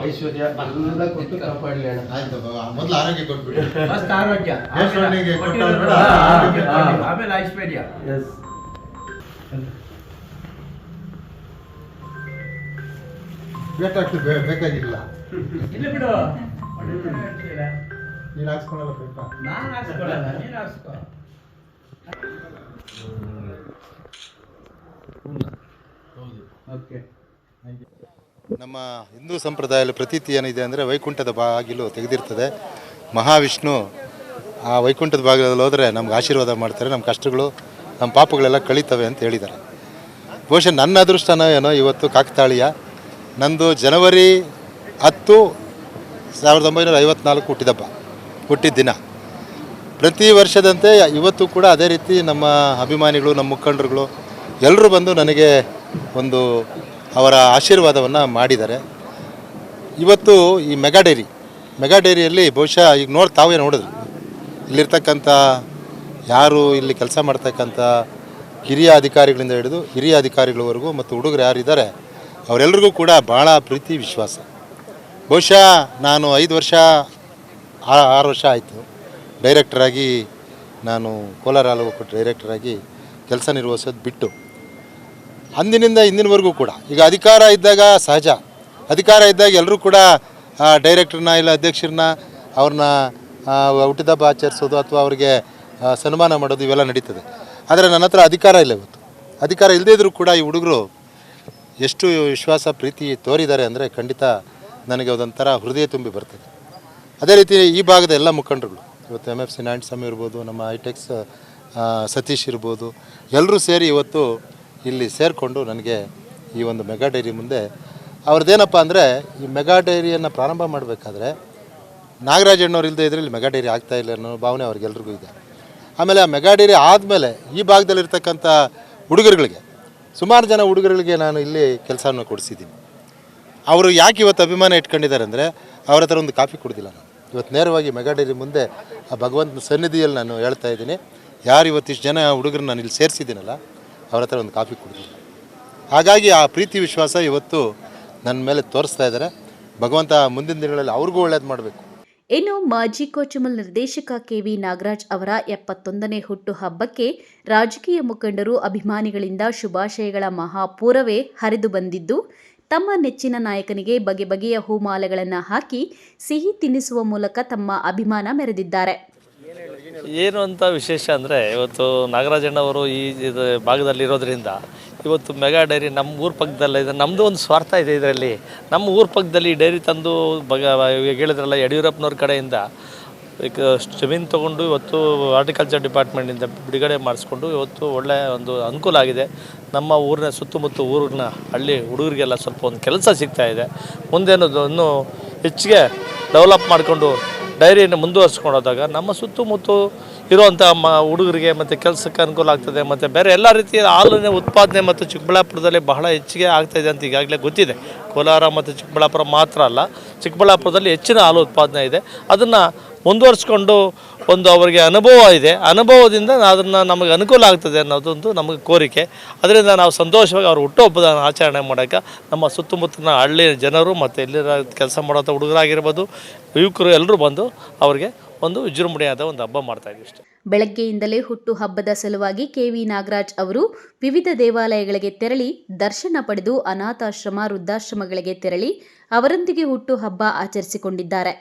ಐಶ್ವರ್ಯ ಎಲ್ಲ ಕೊಟ್ಟು ಕಾಪಾಡಲಿ ಅಣ್ಣ. ಆಯ್ತು ಮೊದಲು ಆರೋಗ್ಯ ಕೊಟ್ಬಿಡಿ. ಫಸ್ಟ್ ಆರೋಗ್ಯ, ಆಮೇಲೆ ಐಶ್ವರ್ಯ. ಬೇಕಾಗಿಲ್ಲ ಇಲ್ಲ ಬಿಡು, ನೀನು ಹಾಕ್ಸ್ಕೊಳ್ಳಲ್ಲ ಬೇಕಾ? ನಾನು ಹಾಕ್ಸ್ಕೊಳ್ಳಲ್ಲ, ನೀನು ಹಾಕ್ಸ್ಕೊ. ಓಕೆ. ನಮ್ಮ ಹಿಂದೂ ಸಂಪ್ರದಾಯದಲ್ಲಿ ಪ್ರತೀತಿ ಏನಿದೆ ಅಂದರೆ ವೈಕುಂಠದ ಬಾಗಿಲು ತೆಗೆದಿರ್ತದೆ. ಮಹಾವಿಷ್ಣು ಆ ವೈಕುಂಠದ ಬಾಗಿಲಲ್ಲಿ ಹೋದರೆ ನಮ್ಗೆ ಆಶೀರ್ವಾದ ಮಾಡ್ತಾರೆ, ನಮ್ಮ ಕಷ್ಟಗಳು ನಮ್ಮ ಪಾಪಗಳೆಲ್ಲ ಕಳೀತವೆ ಅಂತ ಹೇಳಿದ್ದಾರೆ. ಬಹುಶಃ ನನ್ನ ಅದೃಷ್ಟನೋ ಏನೋ ಇವತ್ತು ಕಾಕತಾಳೀಯ. ನಂದು ಜನವರಿ 10, 1954 ಹುಟ್ಟಿದ ದಿನ. ಪ್ರತಿ ವರ್ಷದಂತೆ ಇವತ್ತು ಕೂಡ ಅದೇ ರೀತಿ ನಮ್ಮ ಅಭಿಮಾನಿಗಳು, ನಮ್ಮ ಮುಖಂಡರುಗಳು ಎಲ್ಲರೂ ಬಂದು ನನಗೆ ಒಂದು ಅವರ ಆಶೀರ್ವಾದವನ್ನು ಮಾಡಿದ್ದಾರೆ. ಇವತ್ತು ಈ ಮೆಗಾ ಡೈರಿಯಲ್ಲಿ ಬಹುಶಃ ಈಗ ತಾವೇ ನೋಡಿದ್ರು, ಇಲ್ಲಿರ್ತಕ್ಕಂಥ ಯಾರು ಇಲ್ಲಿ ಕೆಲಸ ಮಾಡ್ತಕ್ಕಂಥ ಕಿರಿಯ ಅಧಿಕಾರಿಗಳಿಂದ ಹಿಡಿದು ಹಿರಿಯ ಅಧಿಕಾರಿಗಳವರೆಗೂ ಮತ್ತು ಹುಡುಗರು ಯಾರಿದ್ದಾರೆ ಅವರೆಲ್ಲರಿಗೂ ಕೂಡ ಭಾಳ ಪ್ರೀತಿ ವಿಶ್ವಾಸ. ಬಹುಶಃ ನಾನು 5 ವರ್ಷ 6 ವರ್ಷ ಆಯಿತು ಡೈರೆಕ್ಟರಾಗಿ, ನಾನು ಕೋಲಾರ ಹಾಲು ಡೈರೆಕ್ಟರಾಗಿ ಕೆಲಸ ನಿರ್ವಹಿಸೋದು ಬಿಟ್ಟು. ಅಂದಿನಿಂದ ಇಂದಿನವರೆಗೂ ಕೂಡ ಈಗ ಅಧಿಕಾರ ಇದ್ದಾಗ ಸಹಜ, ಅಧಿಕಾರ ಇದ್ದಾಗ ಎಲ್ಲರೂ ಕೂಡ ಡೈರೆಕ್ಟ್ರನ್ನ ಇಲ್ಲ ಅಧ್ಯಕ್ಷರನ್ನ ಅವ್ರನ್ನ ಹುಟ್ಟಿದಬ್ಬ ಆಚರಿಸೋದು ಅಥವಾ ಅವ್ರಿಗೆ ಸನ್ಮಾನ ಮಾಡೋದು ಇವೆಲ್ಲ ನಡೀತದೆ. ಆದರೆ ನನ್ನ ಹತ್ರ ಅಧಿಕಾರ ಇಲ್ಲ. ಇವತ್ತು ಅಧಿಕಾರ ಇಲ್ಲದೇ ಇದ್ದರೂ ಕೂಡ ಈ ಹುಡುಗರು ಎಷ್ಟು ವಿಶ್ವಾಸ ಪ್ರೀತಿ ತೋರಿದ್ದಾರೆ ಅಂದರೆ ಖಂಡಿತ ನನಗೆ ಅದೊಂಥರ ಹೃದಯ ತುಂಬಿ ಬರ್ತದೆ. ಅದೇ ರೀತಿ ಈ ಭಾಗದ ಎಲ್ಲ ಮುಖಂಡರುಗಳು ಇವತ್ತು MFC ನಾರಾಯಣಸ್ವಾಮಿ ಇರ್ಬೋದು, ನಮ್ಮ ಐಟೆಕ್ಸ್ ಸತೀಶ್ ಇರ್ಬೋದು, ಎಲ್ಲರೂ ಸೇರಿ ಇವತ್ತು ಇಲ್ಲಿ ಸೇರಿಕೊಂಡು ನನಗೆ ಈ ಒಂದು ಮೆಗಾ ಡೈರಿ ಮುಂದೆ ಅವ್ರದ್ದೇನಪ್ಪ ಅಂದರೆ ಈ ಮೆಗಾ ಡೈರಿಯನ್ನು ಪ್ರಾರಂಭ ಮಾಡಬೇಕಾದ್ರೆ ನಾಗರಾಜಣ್ಣವ್ರು ಇಲ್ಲದೆ ಇದ್ದರೆ ಇಲ್ಲಿ ಮೆಗಾ ಡೈರಿ ಆಗ್ತಾಯಿಲ್ಲ ಅನ್ನೋ ಭಾವನೆ ಅವ್ರಿಗೆಲ್ರಿಗೂ ಇದೆ. ಆಮೇಲೆ ಆ ಮೆಗಾ ಡೈರಿ ಆದಮೇಲೆ ಈ ಭಾಗದಲ್ಲಿರ್ತಕ್ಕಂಥ ಹುಡುಗರುಗಳಿಗೆ, ಸುಮಾರು ಜನ ಹುಡುಗರುಗಳಿಗೆ ನಾನು ಇಲ್ಲಿ ಕೆಲಸವನ್ನು ಕೊಡಿಸಿದ್ದೀನಿ. ಅವರು ಯಾಕೆ ಇವತ್ತು ಅಭಿಮಾನ ಇಟ್ಕೊಂಡಿದ್ದಾರೆ ಅಂದರೆ ಅವ್ರ ಹತ್ರ ಒಂದು ಕಾಫಿ ಕುಡ್ದಿಲ್ಲ ನಾನು. ಇವತ್ತು ನೇರವಾಗಿ ಮೆಗಾ ಡೈರಿ ಮುಂದೆ ಆ ಭಗವಂತನ ಸನ್ನಿಧಿಯಲ್ಲಿ ನಾನು ಹೇಳ್ತಾ ಇದ್ದೀನಿ, ಯಾರು ಇವತ್ತಿಷ್ಟು ಜನ ಹುಡುಗರು ನಾನು ಇಲ್ಲಿ ಸೇರಿಸಿದ್ದೀನಲ್ಲ ಅವ್ರ ಹತ್ರ ಒಂದು ಕಾಫಿ ಕುಡ್ದಿಲ್ಲ. ಹಾಗಾಗಿ ಆ ಪ್ರೀತಿ ವಿಶ್ವಾಸ ಇವತ್ತು ನನ್ನ ಮೇಲೆ ತೋರಿಸ್ತಾ ಇದ್ದಾರೆ. ಭಗವಂತ ಮುಂದಿನ ದಿನಗಳಲ್ಲಿ ಅವ್ರಿಗೂ ಒಳ್ಳೇದು ಮಾಡಬೇಕು. ಇನ್ನು ಮಾಜಿ ಕೋಚುಮಲ್ ನಿರ್ದೇಶಕ KV ನಾಗರಾಜ್ ಅವರ 71ನೇ ಹುಟ್ಟು ಹಬ್ಬಕ್ಕೆ ರಾಜಕೀಯ ಮುಖಂಡರು, ಅಭಿಮಾನಿಗಳಿಂದ ಶುಭಾಶಯಗಳ ಮಹಾಪೂರವೇ ಹರಿದು ಬಂದಿದ್ದು, ತಮ್ಮ ನೆಚ್ಚಿನ ನಾಯಕನಿಗೆ ಬಗೆ ಬಗೆಯ ಹೂಮಾಲೆಗಳನ್ನು ಹಾಕಿ ಸಿಹಿ ತಿನ್ನಿಸುವ ಮೂಲಕ ತಮ್ಮ ಅಭಿಮಾನ ಮೆರೆದಿದ್ದಾರೆ. ಏನು ಅಂತ ವಿಶೇಷ ಅಂದರೆ ಇವತ್ತು ನಾಗರಾಜಣ್ಣವರು ಈ ಭಾಗದಲ್ಲಿರೋದ್ರಿಂದ ಇವತ್ತು ಮೆಗಾ ಡೈರಿ ನಮ್ಮ ಊರ ಪಕ್ಕದಲ್ಲ ಇದೆ. ನಮ್ಮದು ಒಂದು ಸ್ವಾರ್ಥ ಇದೆ ಇದರಲ್ಲಿ. ನಮ್ಮ ಊರ ಪಕ್ಕದಲ್ಲಿ ಡೈರಿ ತಂದು ಹೇಳಿದ್ರಲ್ಲ ಯಡಿಯೂರಪ್ಪನವ್ರ ಕಡೆಯಿಂದ ಜಮೀನು ತೊಗೊಂಡು ಇವತ್ತು ಹಾರ್ಟಿಕಲ್ಚರ್ ಡಿಪಾರ್ಟ್ಮೆಂಟಿಂದ ಬಿಡುಗಡೆ ಮಾಡಿಸ್ಕೊಂಡು ಇವತ್ತು ಒಳ್ಳೆಯ ಒಂದು ಅನುಕೂಲ ಆಗಿದೆ. ನಮ್ಮ ಊರಿನ ಸುತ್ತಮುತ್ತ ಊರಿನ ಹಳ್ಳಿ ಹುಡುಗರಿಗೆಲ್ಲ ಸ್ವಲ್ಪ ಒಂದು ಕೆಲಸ ಸಿಗ್ತಾಯಿದೆ. ಮುಂದೇನದು ಇನ್ನೂ ಹೆಚ್ಚಿಗೆ ಡೆವಲಪ್ ಮಾಡಿಕೊಂಡು ಡೈರಿಯನ್ನು ಮುಂದುವರಿಸ್ಕೊಂಡೋದಾಗ ನಮ್ಮ ಸುತ್ತಮುತ್ತ ಇರುವಂಥ ಹುಡುಗರಿಗೆ ಮತ್ತು ಕೆಲಸಕ್ಕೆ ಅನುಕೂಲ ಆಗ್ತದೆ. ಮತ್ತು ಬೇರೆ ಎಲ್ಲ ರೀತಿಯ ಹಾಲಿನ ಉತ್ಪಾದನೆ ಮತ್ತು ಚಿಕ್ಕಬಳ್ಳಾಪುರದಲ್ಲಿ ಬಹಳ ಹೆಚ್ಚಿಗೆ ಆಗ್ತಾಯಿದೆ ಅಂತ ಈಗಾಗಲೇ ಗೊತ್ತಿದೆ. ಕೋಲಾರ ಮತ್ತು ಚಿಕ್ಕಬಳ್ಳಾಪುರ ಮಾತ್ರ ಅಲ್ಲ, ಚಿಕ್ಕಬಳ್ಳಾಪುರದಲ್ಲಿ ಹೆಚ್ಚಿನ ಹಾಲು ಉತ್ಪಾದನೆ ಇದೆ. ಅದನ್ನು ಮುಂದುವರಿಸ್ಕೊಂಡು ಒಂದು ಅವರಿಗೆ ಅನುಭವ ಇದೆ, ಅನುಭವದಿಂದ ಅದನ್ನು ನಮಗೆ ಅನುಕೂಲ ಆಗ್ತದೆ ಅನ್ನೋದೊಂದು ನಮಗೆ ಕೋರಿಕೆ. ಅದರಿಂದ ನಾವು ಸಂತೋಷವಾಗಿ ಅವ್ರ ಹುಟ್ಟುಹಬ್ಬದ ಆಚರಣೆ ಮಾಡೋಕ್ಕೆ ನಮ್ಮ ಸುತ್ತಮುತ್ತಲಿನ ಹಳ್ಳಿಯ ಜನರು ಮತ್ತು ಎಲ್ಲಿರೋ ಕೆಲಸ ಮಾಡೋಂಥ ಹುಡುಗರಾಗಿರ್ಬೋದು, ಯುವಕರು ಎಲ್ಲರೂ ಬಂದು ಅವರಿಗೆ ಒಂದು ವಿಜೃಂಭಣೆಯಾದ ಒಂದು ಹಬ್ಬ ಮಾಡ್ತಾಯಿದ್ದೀವಿ ಅಷ್ಟೇ. ಬೆಳಗ್ಗೆಯಿಂದಲೇ ಹುಟ್ಟು ಹಬ್ಬದ ಸಲುವಾಗಿ KV ನಾಗರಾಜ್ ಅವರು ವಿವಿಧ ದೇವಾಲಯಗಳಿಗೆ ತೆರಳಿ ದರ್ಶನ ಪಡೆದು ಅನಾಥಾಶ್ರಮ, ವೃದ್ಧಾಶ್ರಮಗಳಿಗೆ ತೆರಳಿ ಅವರೊಂದಿಗೆ ಹುಟ್ಟು ಹಬ್ಬ ಆಚರಿಸಿಕೊಂಡಿದ್ದಾರೆ.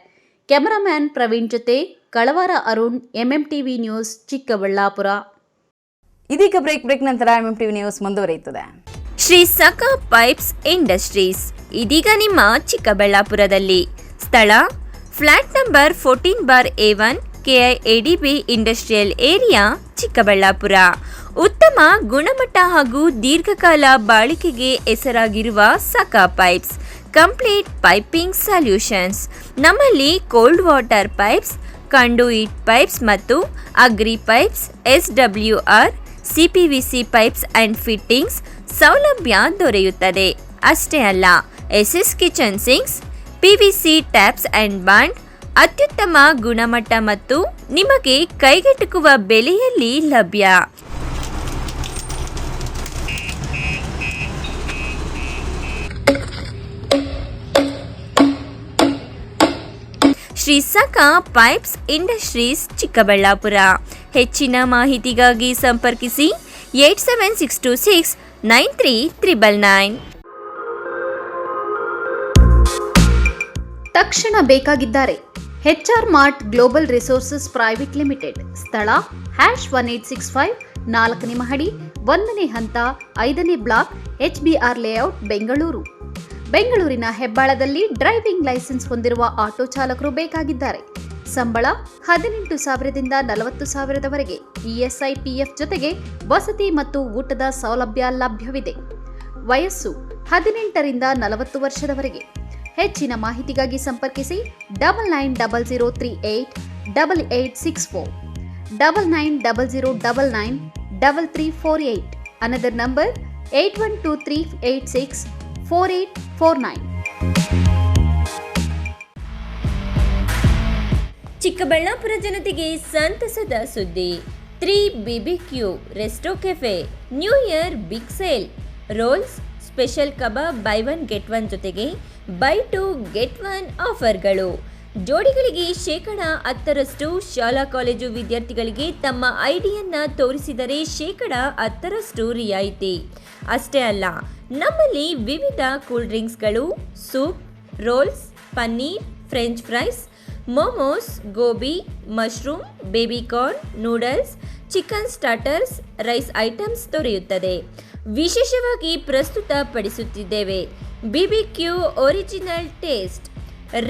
ಕ್ಯಾಮರಾಮ್ಯಾನ್ ಪ್ರವೀಣ್ ಜೊತೆ ಕಳವಾರ ಅರುಣ್, MMTV ನ್ಯೂಸ್, ಚಿಕ್ಕಬಳ್ಳಾಪುರ. ಇದೀಗ ಬ್ರೇಕ್ ನಂತರ MMTV ನ್ಯೂಸ್ ಮುಂದುವರಿಯುತ್ತದೆ. ಶ್ರೀ ಸಖಾ ಪೈಪ್ಸ್ ಇಂಡಸ್ಟ್ರೀಸ್ ಇದೀಗ ನಿಮ್ಮ ಚಿಕ್ಕಬಳ್ಳಾಪುರದಲ್ಲಿ. ಸ್ಥಳ flat number 14/A1 KIADB industrial area, Chikkaballapur. ಉತ್ತಮ ಗುಣಮಟ್ಟ ಹಾಗೂ ದೀರ್ಘಕಾಲ ಬಾಳಿಕೆಗೆ ಹೆಸರಾಗಿರುವ Sakha pipes complete piping solutions. ನಮ್ಮಲ್ಲಿ cold water pipes, conduit pipes ಮತ್ತು agri pipes, SWR, CPVC pipes and fittings ಸೌಲಭ್ಯ ದೊರೆಯುತ್ತದೆ. ಅಷ್ಟೇ ಅಲ್ಲ, SS kitchen sinks, PVC taps and bond ಅತ್ಯುತ್ತಮ ಗುಣಮಟ್ಟ ಮತ್ತು ನಿಮಗೆ ಕೈಗೆಟುಕುವ ಬೆಲೆಯಲ್ಲಿ ಲಭ್ಯ. Shri Sakha pipes industries Chikkaballapur. ಹೆಚ್ಚಿನ ಮಾಹಿತಿಗಾಗಿ ಸಂಪರ್ಕಿಸಿ 8762693999. ತಕ್ಷಣ ಬೇಕಾಗಿದ್ದಾರೆ HR mart global resources private limited. ಸ್ಥಳ #1865, 4ನೇ ಮಹಡಿ, 1ನೇ ಹಂತ, 5ನೇ ಬ್ಲಾಕ್, HBR ಲೇಔಟ್, ಬೆಂಗಳೂರು. ಬೆಂಗಳೂರಿನ ಹೆಬ್ಬಾಳದಲ್ಲಿ ಡ್ರೈವಿಂಗ್ ಲೈಸೆನ್ಸ್ ಹೊಂದಿರುವ ಆಟೋ ಚಾಲಕರು ಬೇಕಾಗಿದ್ದಾರೆ. ಸಂಬಳ 18,000ದಿಂದ 40,000ವರೆಗೆ. ESI PF ಜೊತೆಗೆ ವಸತಿ ಮತ್ತು ಊಟದ ಸೌಲಭ್ಯ ಲಭ್ಯವಿದೆ. ವಯಸ್ಸು 18ರಿಂದ 40 ವರ್ಷದವರೆಗೆ. ಹೆಚ್ಚಿನ ಮಾಹಿತಿಗಾಗಿ ಸಂಪರ್ಕಿಸಿ 9900388864, 9900993348. Another number 8123864849. ಚಿಕ್ಕಬಳ್ಳಾಪುರ ಜನತೆಗೆ ಸಂತಸದ ಸುದ್ದಿ. 3 BBQ resto cafe new year big sale. Rolls, special kebab buy 1 get 1 ಜೊತೆಗೆ ಬೈ 2 ಗೆಟ್ 1 ಆಫರ್ಗಳು. ಜೋಡಿಗಳಿಗೆ 10% ಶಾಲಾ ಕಾಲೇಜು ವಿದ್ಯಾರ್ಥಿಗಳಿಗೆ ತಮ್ಮ ಐಡಿಯನ್ನು ತೋರಿಸಿದರೆ 10% ರಿಯಾಯಿತಿ. ಅಷ್ಟೇ ಅಲ್ಲ, ನಮ್ಮಲ್ಲಿ ವಿವಿಧ ಕೂಲ್ ಡ್ರಿಂಕ್ಸ್ಗಳು, soup, rolls, paneer, French fries, momos, gobi, mushroom, baby corn, noodles, chicken starters, rice items ದೊರೆಯುತ್ತದೆ. ವಿಶೇಷವಾಗಿ ಪ್ರಸ್ತುತ ಪಡಿಸುತ್ತಿದ್ದೇವೆ BBQ original taste,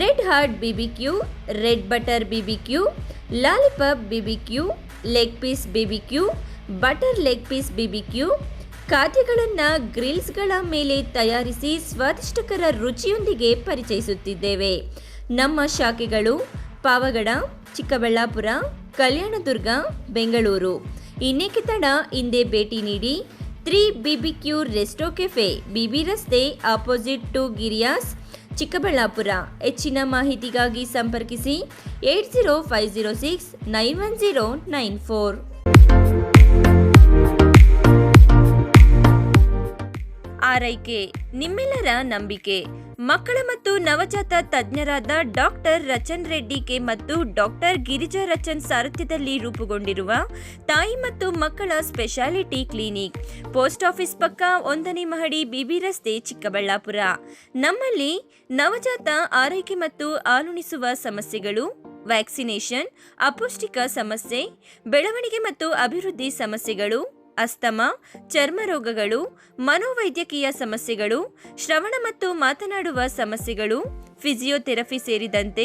red heart BBQ, red butter BBQ, lollipop BBQ, leg piece BBQ, butter leg piece BBQ. ಖಾದ್ಯಗಳನ್ನು ಗ್ರಿಲ್ಸ್ಗಳ ಮೇಲೆ ತಯಾರಿಸಿ ಸ್ವಾದಿಷ್ಟಕರ ರುಚಿಯೊಂದಿಗೆ ಪರಿಚಯಿಸುತ್ತಿದ್ದೇವೆ. ನಮ್ಮ ಶಾಖೆಗಳು ಪಾವಗಡ, ಚಿಕ್ಕಬಳ್ಳಾಪುರ, ಕಲ್ಯಾಣದುರ್ಗ, ಬೆಂಗಳೂರು. ಇನ್ನೇಕೆ ತಡ, ಹಿಂದೆ ಭೇಟಿ ನೀಡಿ. 3 BBQ ರೆಸ್ಟೋ ಕೆಫೆ, BB ರಸ್ತೆ, ಆಪೋಸಿಟ್ ಟು ಗಿರಿಯಾಸ್, ಚಿಕ್ಕಬಳ್ಳಾಪುರ. ಹೆಚ್ಚಿನ ಮಾಹಿತಿಗಾಗಿ ಸಂಪರ್ಕಿಸಿ 8050691094. ಆರೈಕೆ ನಿಮ್ಮೆಲ್ಲರ ನಂಬಿಕೆ. ಮಕ್ಕಳ ಮತ್ತು ನವಜಾತ ತಜ್ಞರಾದ ಡಾಕ್ಟರ್ ರಚನ್ ರೆಡ್ಡಿ ಕೆ ಮತ್ತು ಡಾಕ್ಟರ್ ಗಿರಿಜಾ ರಚನ್ ಸಾರಥ್ಯದಲ್ಲಿ ರೂಪುಗೊಂಡಿರುವ ತಾಯಿ ಮತ್ತು ಮಕ್ಕಳ ಸ್ಪೆಷಾಲಿಟಿ ಕ್ಲಿನಿಕ್, ಪೋಸ್ಟ್ ಆಫೀಸ್ ಪಕ್ಕ 1ನೇ ಮಹಡಿ, BB ರಸ್ತೆ, ಚಿಕ್ಕಬಳ್ಳಾಪುರ. ನಮ್ಮಲ್ಲಿ ನವಜಾತ ಆರೈಕೆ ಮತ್ತು ಹಾಲುಣಿಸುವ ಸಮಸ್ಯೆಗಳು, ವ್ಯಾಕ್ಸಿನೇಷನ್, ಅಪೌಷ್ಟಿಕ ಸಮಸ್ಯೆ, ಬೆಳವಣಿಗೆ ಮತ್ತು ಅಭಿವೃದ್ಧಿ ಸಮಸ್ಯೆಗಳು, ಅಸ್ತಮಾ, ಚರ್ಮ ರೋಗಗಳು, ಮನೋವೈದ್ಯಕೀಯ ಸಮಸ್ಯೆಗಳು, ಶ್ರವಣ ಮತ್ತು ಮಾತನಾಡುವ ಸಮಸ್ಯೆಗಳು, ಫಿಸಿಯೋಥೆರಪಿ ಸೇರಿದಂತೆ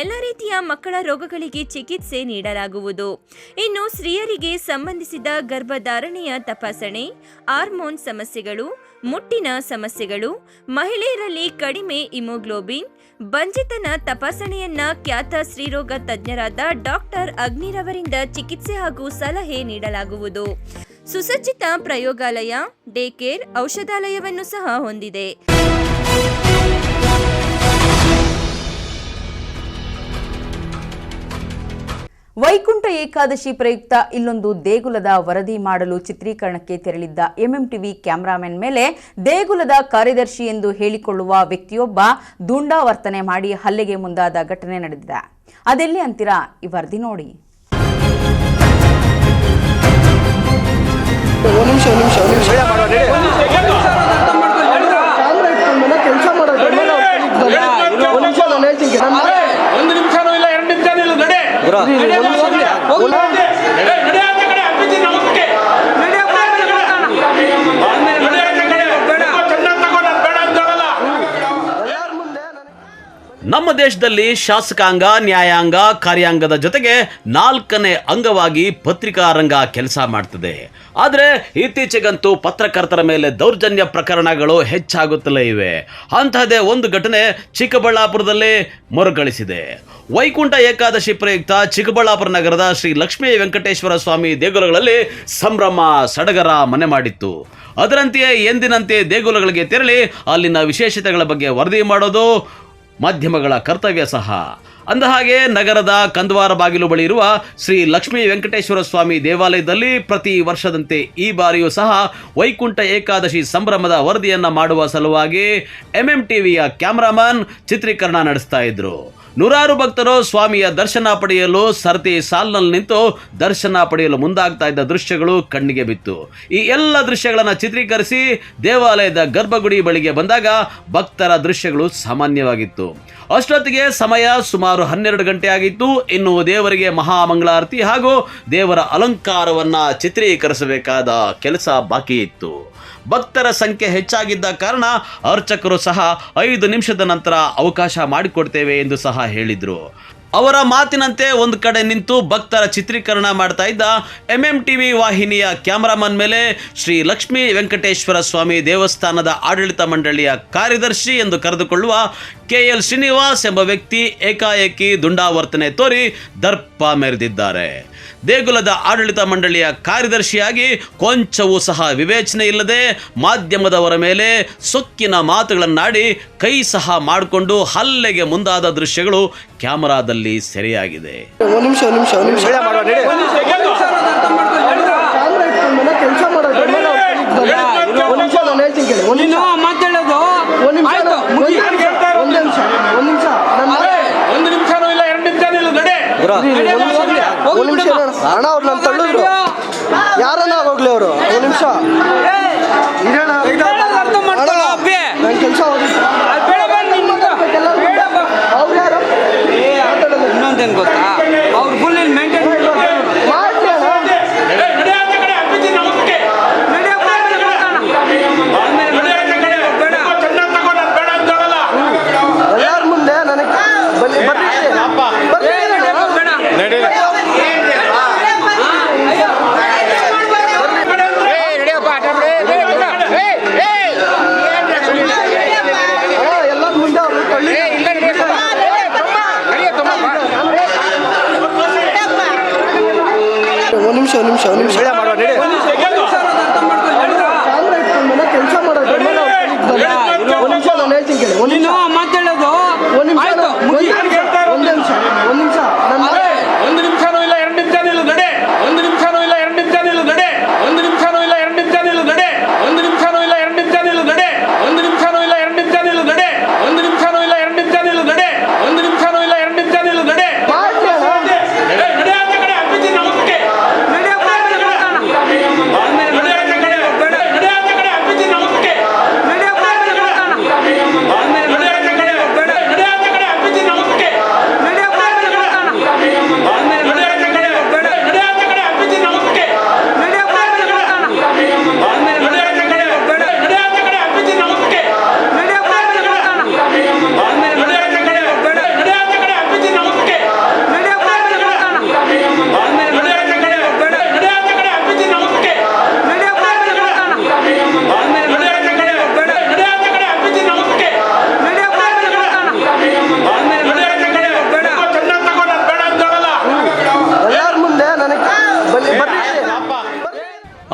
ಎಲ್ಲ ರೀತಿಯ ಮಕ್ಕಳ ರೋಗಗಳಿಗೆ ಚಿಕಿತ್ಸೆ ನೀಡಲಾಗುವುದು. ಇನ್ನು ಸ್ತ್ರೀಯರಿಗೆ ಸಂಬಂಧಿಸಿದ ಗರ್ಭಧಾರಣೆಯ ತಪಾಸಣೆ, ಹಾರ್ಮೋನ್ ಸಮಸ್ಯೆಗಳು, ಮುಟ್ಟಿನ ಸಮಸ್ಯೆಗಳು, ಮಹಿಳೆಯರಲ್ಲಿ ಕಡಿಮೆ ಹಿಮೋಗ್ಲೋಬಿನ್, ಬಂಜಿತನ ತಪಾಸಣೆಯನ್ನ ಖ್ಯಾತ ಸ್ತ್ರೀರೋಗ ತಜ್ಞರಾದ ಡಾಕ್ಟರ್ ಅಗ್ನಿರವರಿಂದ ಚಿಕಿತ್ಸೆ ಹಾಗೂ ಸಲಹೆ ನೀಡಲಾಗುವುದು. ಸುಸಜ್ಜಿತ ಪ್ರಯೋಗಾಲಯ, ಡೇ ಕೇರ್, ಔಷಧಾಲಯವನ್ನು ಸಹ ಹೊಂದಿದೆ. ವೈಕುಂಠ ಏಕಾದಶಿ ಪ್ರಯುಕ್ತ ಇಲ್ಲೊಂದು ದೇಗುಲದ ವರದಿ ಮಾಡಲು ಚಿತ್ರೀಕರಣಕ್ಕೆ ತೆರಳಿದ್ದ MMTV ಕ್ಯಾಮರಾಮನ್ ಮೇಲೆ ದೇಗುಲದ ಕಾರ್ಯದರ್ಶಿ ಎಂದು ಹೇಳಿಕೊಳ್ಳುವ ವ್ಯಕ್ತಿಯೊಬ್ಬ ದುಂಡಾವರ್ತನೆ ಮಾಡಿ ಹಲ್ಲೆಗೆ ಮುಂದಾದ ಘಟನೆ ನಡೆದಿದೆ. ಅದೆಲ್ಲಿ ಅಂತೀರಾ? ಈ ವರದಿ ನೋಡಿ. ನಮ್ಮ ದೇಶದಲ್ಲಿ ಶಾಸಕಾಂಗ, ನ್ಯಾಯಾಂಗ, ಕಾರ್ಯಾಂಗದ ಜೊತೆಗೆ 4ನೇ ಅಂಗವಾಗಿ ಪತ್ರಿಕಾ ರಂಗ ಕೆಲಸ ಮಾಡ್ತದೆ. ಆದರೆ ಇತ್ತೀಚೆಗಂತೂ ಪತ್ರಕರ್ತರ ಮೇಲೆ ದೌರ್ಜನ್ಯ ಪ್ರಕರಣಗಳು ಹೆಚ್ಚಾಗುತ್ತಲೇ ಇವೆ. ಅಂತಹದೇ ಒಂದು ಘಟನೆ ಚಿಕ್ಕಬಳ್ಳಾಪುರದಲ್ಲಿ ಮರುಕಳಿಸಿದೆ. ವೈಕುಂಠ ಏಕಾದಶಿ ಪ್ರಯುಕ್ತ ಚಿಕ್ಕಬಳ್ಳಾಪುರ ನಗರದ ಶ್ರೀ ಲಕ್ಷ್ಮೀ ವೆಂಕಟೇಶ್ವರ ಸ್ವಾಮಿ ದೇಗುಲಗಳಲ್ಲಿ ಸಂಭ್ರಮ ಸಡಗರ ಮನೆ ಮಾಡಿತ್ತು. ಅದರಂತೆಯೇ ಎಂದಿನಂತೆ ದೇಗುಲಗಳಿಗೆ ತೆರಳಿ ಅಲ್ಲಿನ ವಿಶೇಷತೆಗಳ ಬಗ್ಗೆ ವರದಿ ಮಾಡೋದು ಮಾಧ್ಯಮಗಳ ಕರ್ತವ್ಯ ಸಹ. ಅಂದಹಾಗೆ ನಗರದ ಕಂದವಾರ ಬಾಗಿಲು ಬಳಿ ಇರುವ ಶ್ರೀ ಲಕ್ಷ್ಮೀ ವೆಂಕಟೇಶ್ವರ ಸ್ವಾಮಿ ದೇವಾಲಯದಲ್ಲಿ ಪ್ರತಿ ವರ್ಷದಂತೆ ಈ ಬಾರಿಯೂ ಸಹ ವೈಕುಂಠ ಏಕಾದಶಿ ಸಂಭ್ರಮದ ವರದಿಯನ್ನು ಮಾಡುವ ಸಲುವಾಗಿ MMTVಯ ಕ್ಯಾಮರಾಮನ್ ಚಿತ್ರೀಕರಣ ನಡೆಸ್ತಾ ಇದ್ರು. ನೂರಾರು ಭಕ್ತರು ಸ್ವಾಮಿಯ ದರ್ಶನ ಪಡೆಯಲು ಸರತಿ ಸಾಲಿನಲ್ಲಿ ನಿಂತು ದರ್ಶನ ಪಡೆಯಲು ಮುಂದಾಗ್ತಾ ಇದ್ದ ದೃಶ್ಯಗಳು ಕಣ್ಣಿಗೆ ಬಿತ್ತು. ಈ ಎಲ್ಲ ದೃಶ್ಯಗಳನ್ನು ಚಿತ್ರೀಕರಿಸಿ ದೇವಾಲಯದ ಗರ್ಭಗುಡಿ ಬಳಿಗೆ ಬಂದಾಗ ಭಕ್ತರ ದೃಶ್ಯಗಳು ಸಾಮಾನ್ಯವಾಗಿತ್ತು. ಅಷ್ಟೊತ್ತಿಗೆ ಸಮಯ ಸುಮಾರು 12 ಗಂಟೆ ಆಗಿತ್ತು. ಇನ್ನು ದೇವರಿಗೆ ಮಹಾಮಂಗಳಾರತಿ ಹಾಗೂ ದೇವರ ಅಲಂಕಾರವನ್ನ ಚಿತ್ರೀಕರಿಸಬೇಕಾದ ಕೆಲಸ ಬಾಕಿ ಇತ್ತು. ಭಕ್ತರ ಸಂಖ್ಯೆ ಹೆಚ್ಚಾಗಿದ್ದ ಕಾರಣ ಅರ್ಚಕರು ಸಹ 5 ನಿಮಿಷದ ನಂತರ ಅವಕಾಶ ಮಾಡಿಕೊಡ್ತೇವೆ ಎಂದು ಸಹ ಹೇಳಿದರು. ಅವರ ಮಾತಿನಂತೆ ಒಂದು ಕಡೆ ನಿಂತು ಭಕ್ತರ ಚಿತ್ರೀಕರಣ ಮಾಡ್ತಾ ಇದ್ದ MMTV ವಾಹಿನಿಯ ಕ್ಯಾಮರಾಮನ್ ಮೇಲೆ ಶ್ರೀ ಲಕ್ಷ್ಮೀ ವೆಂಕಟೇಶ್ವರ ಸ್ವಾಮಿ ದೇವಸ್ಥಾನದ ಆಡಳಿತ ಮಂಡಳಿಯ ಕಾರ್ಯದರ್ಶಿ ಎಂದು ಕರೆದುಕೊಳ್ಳುವ KL ಶ್ರೀನಿವಾಸ್ ಎಂಬ ವ್ಯಕ್ತಿ ಏಕಾಏಕಿ ದುಂಡಾವರ್ತನೆ ತೋರಿ ದರ್ಪ ಮೆರೆದಿದ್ದಾರೆ. ದೇಗುಲದ ಆಡಳಿತ ಮಂಡಳಿಯ ಕಾರ್ಯದರ್ಶಿಯಾಗಿ ಕೊಂಚವೂ ಸಹ ವಿವೇಚನೆ ಇಲ್ಲದೆ ಮಾಧ್ಯಮದವರ ಮೇಲೆ ಸೊಕ್ಕಿನ ಮಾತುಗಳನ್ನಾಡಿ ಕೈ ಸಹ ಮಾಡಿಕೊಂಡು ಹಲ್ಲೆಗೆ ಮುಂದಾದ ದೃಶ್ಯಗಳು ಕ್ಯಾಮರಾದಲ್ಲಿ ಸೆರೆಯಾಗಿದೆ. ಹಣ ಅವ್ರು ನಾನು ತಳ್ಳಿದ್ರು ಯಾರನ್ನ ಹೋಗ್ಲಿ ಅವರು ಒಂದು ನಿಮಿಷ ನನ್ನ ಕೆಲಸ ಅವ್ರು ಯಾರು ಇನ್ನೊಂದೇನು ಗೊತ್ತಾ ಅವ್ರು ಫುಲ್ ಮೇಂಟೈನ್ ಎಲ್ಲಾರ ಮುಂದೆ ನನಗೆ ಒಂದು ನಿಮಿಷ ಕೆಲಸ ಮಾಡೋದು ನಾನು ಹೇಳ್ತೀನಿ ಕೇಳಿ ಒಂದು ನಿಮಿಷ ಮಾತಾಡೋದು ಒಂದು ನಿಮಿಷ ಒಂದು ನಿಮಿಷನೂ ಇಲ್ಲ 2 ನಿಮಿಷ ನಿಲ್ಲು ನಡೆ ಒಂದು ನಿಮಿಷನೂ ಇಲ್ಲ 2 ನಿಮಿಷ ನಿಲ್ಲು ನಡೆ ಒಂದು ನಿಮಿಷನೂ ಇಲ್ಲ 2 ನಿಮಿಷ ನಿಲ್ಲು ನಡೆ ಒಂದು ನಿಮಿಷನೂ ಇಲ್ಲ 2 ನಿಮಿಷ ನಿಲ್ಲು ನಡೆ ಒಂದು ನಿಮಿಷನೂ ಇಲ್ಲ 2 ನಿಮಿಷ ನಿಲ್ಲು ನಡೆ ಒಂದು ನಿಮಿಷನೂ ಇಲ್ಲ 2 ನಿಮಿಷ ನಿಲ್ಲು ನಡೆ ಒಂದು ನಿಮಿಷನೂ ಇಲ್ಲ 2 ನಿಮಿಷ ನಿಲ್ಲು ನಡೆ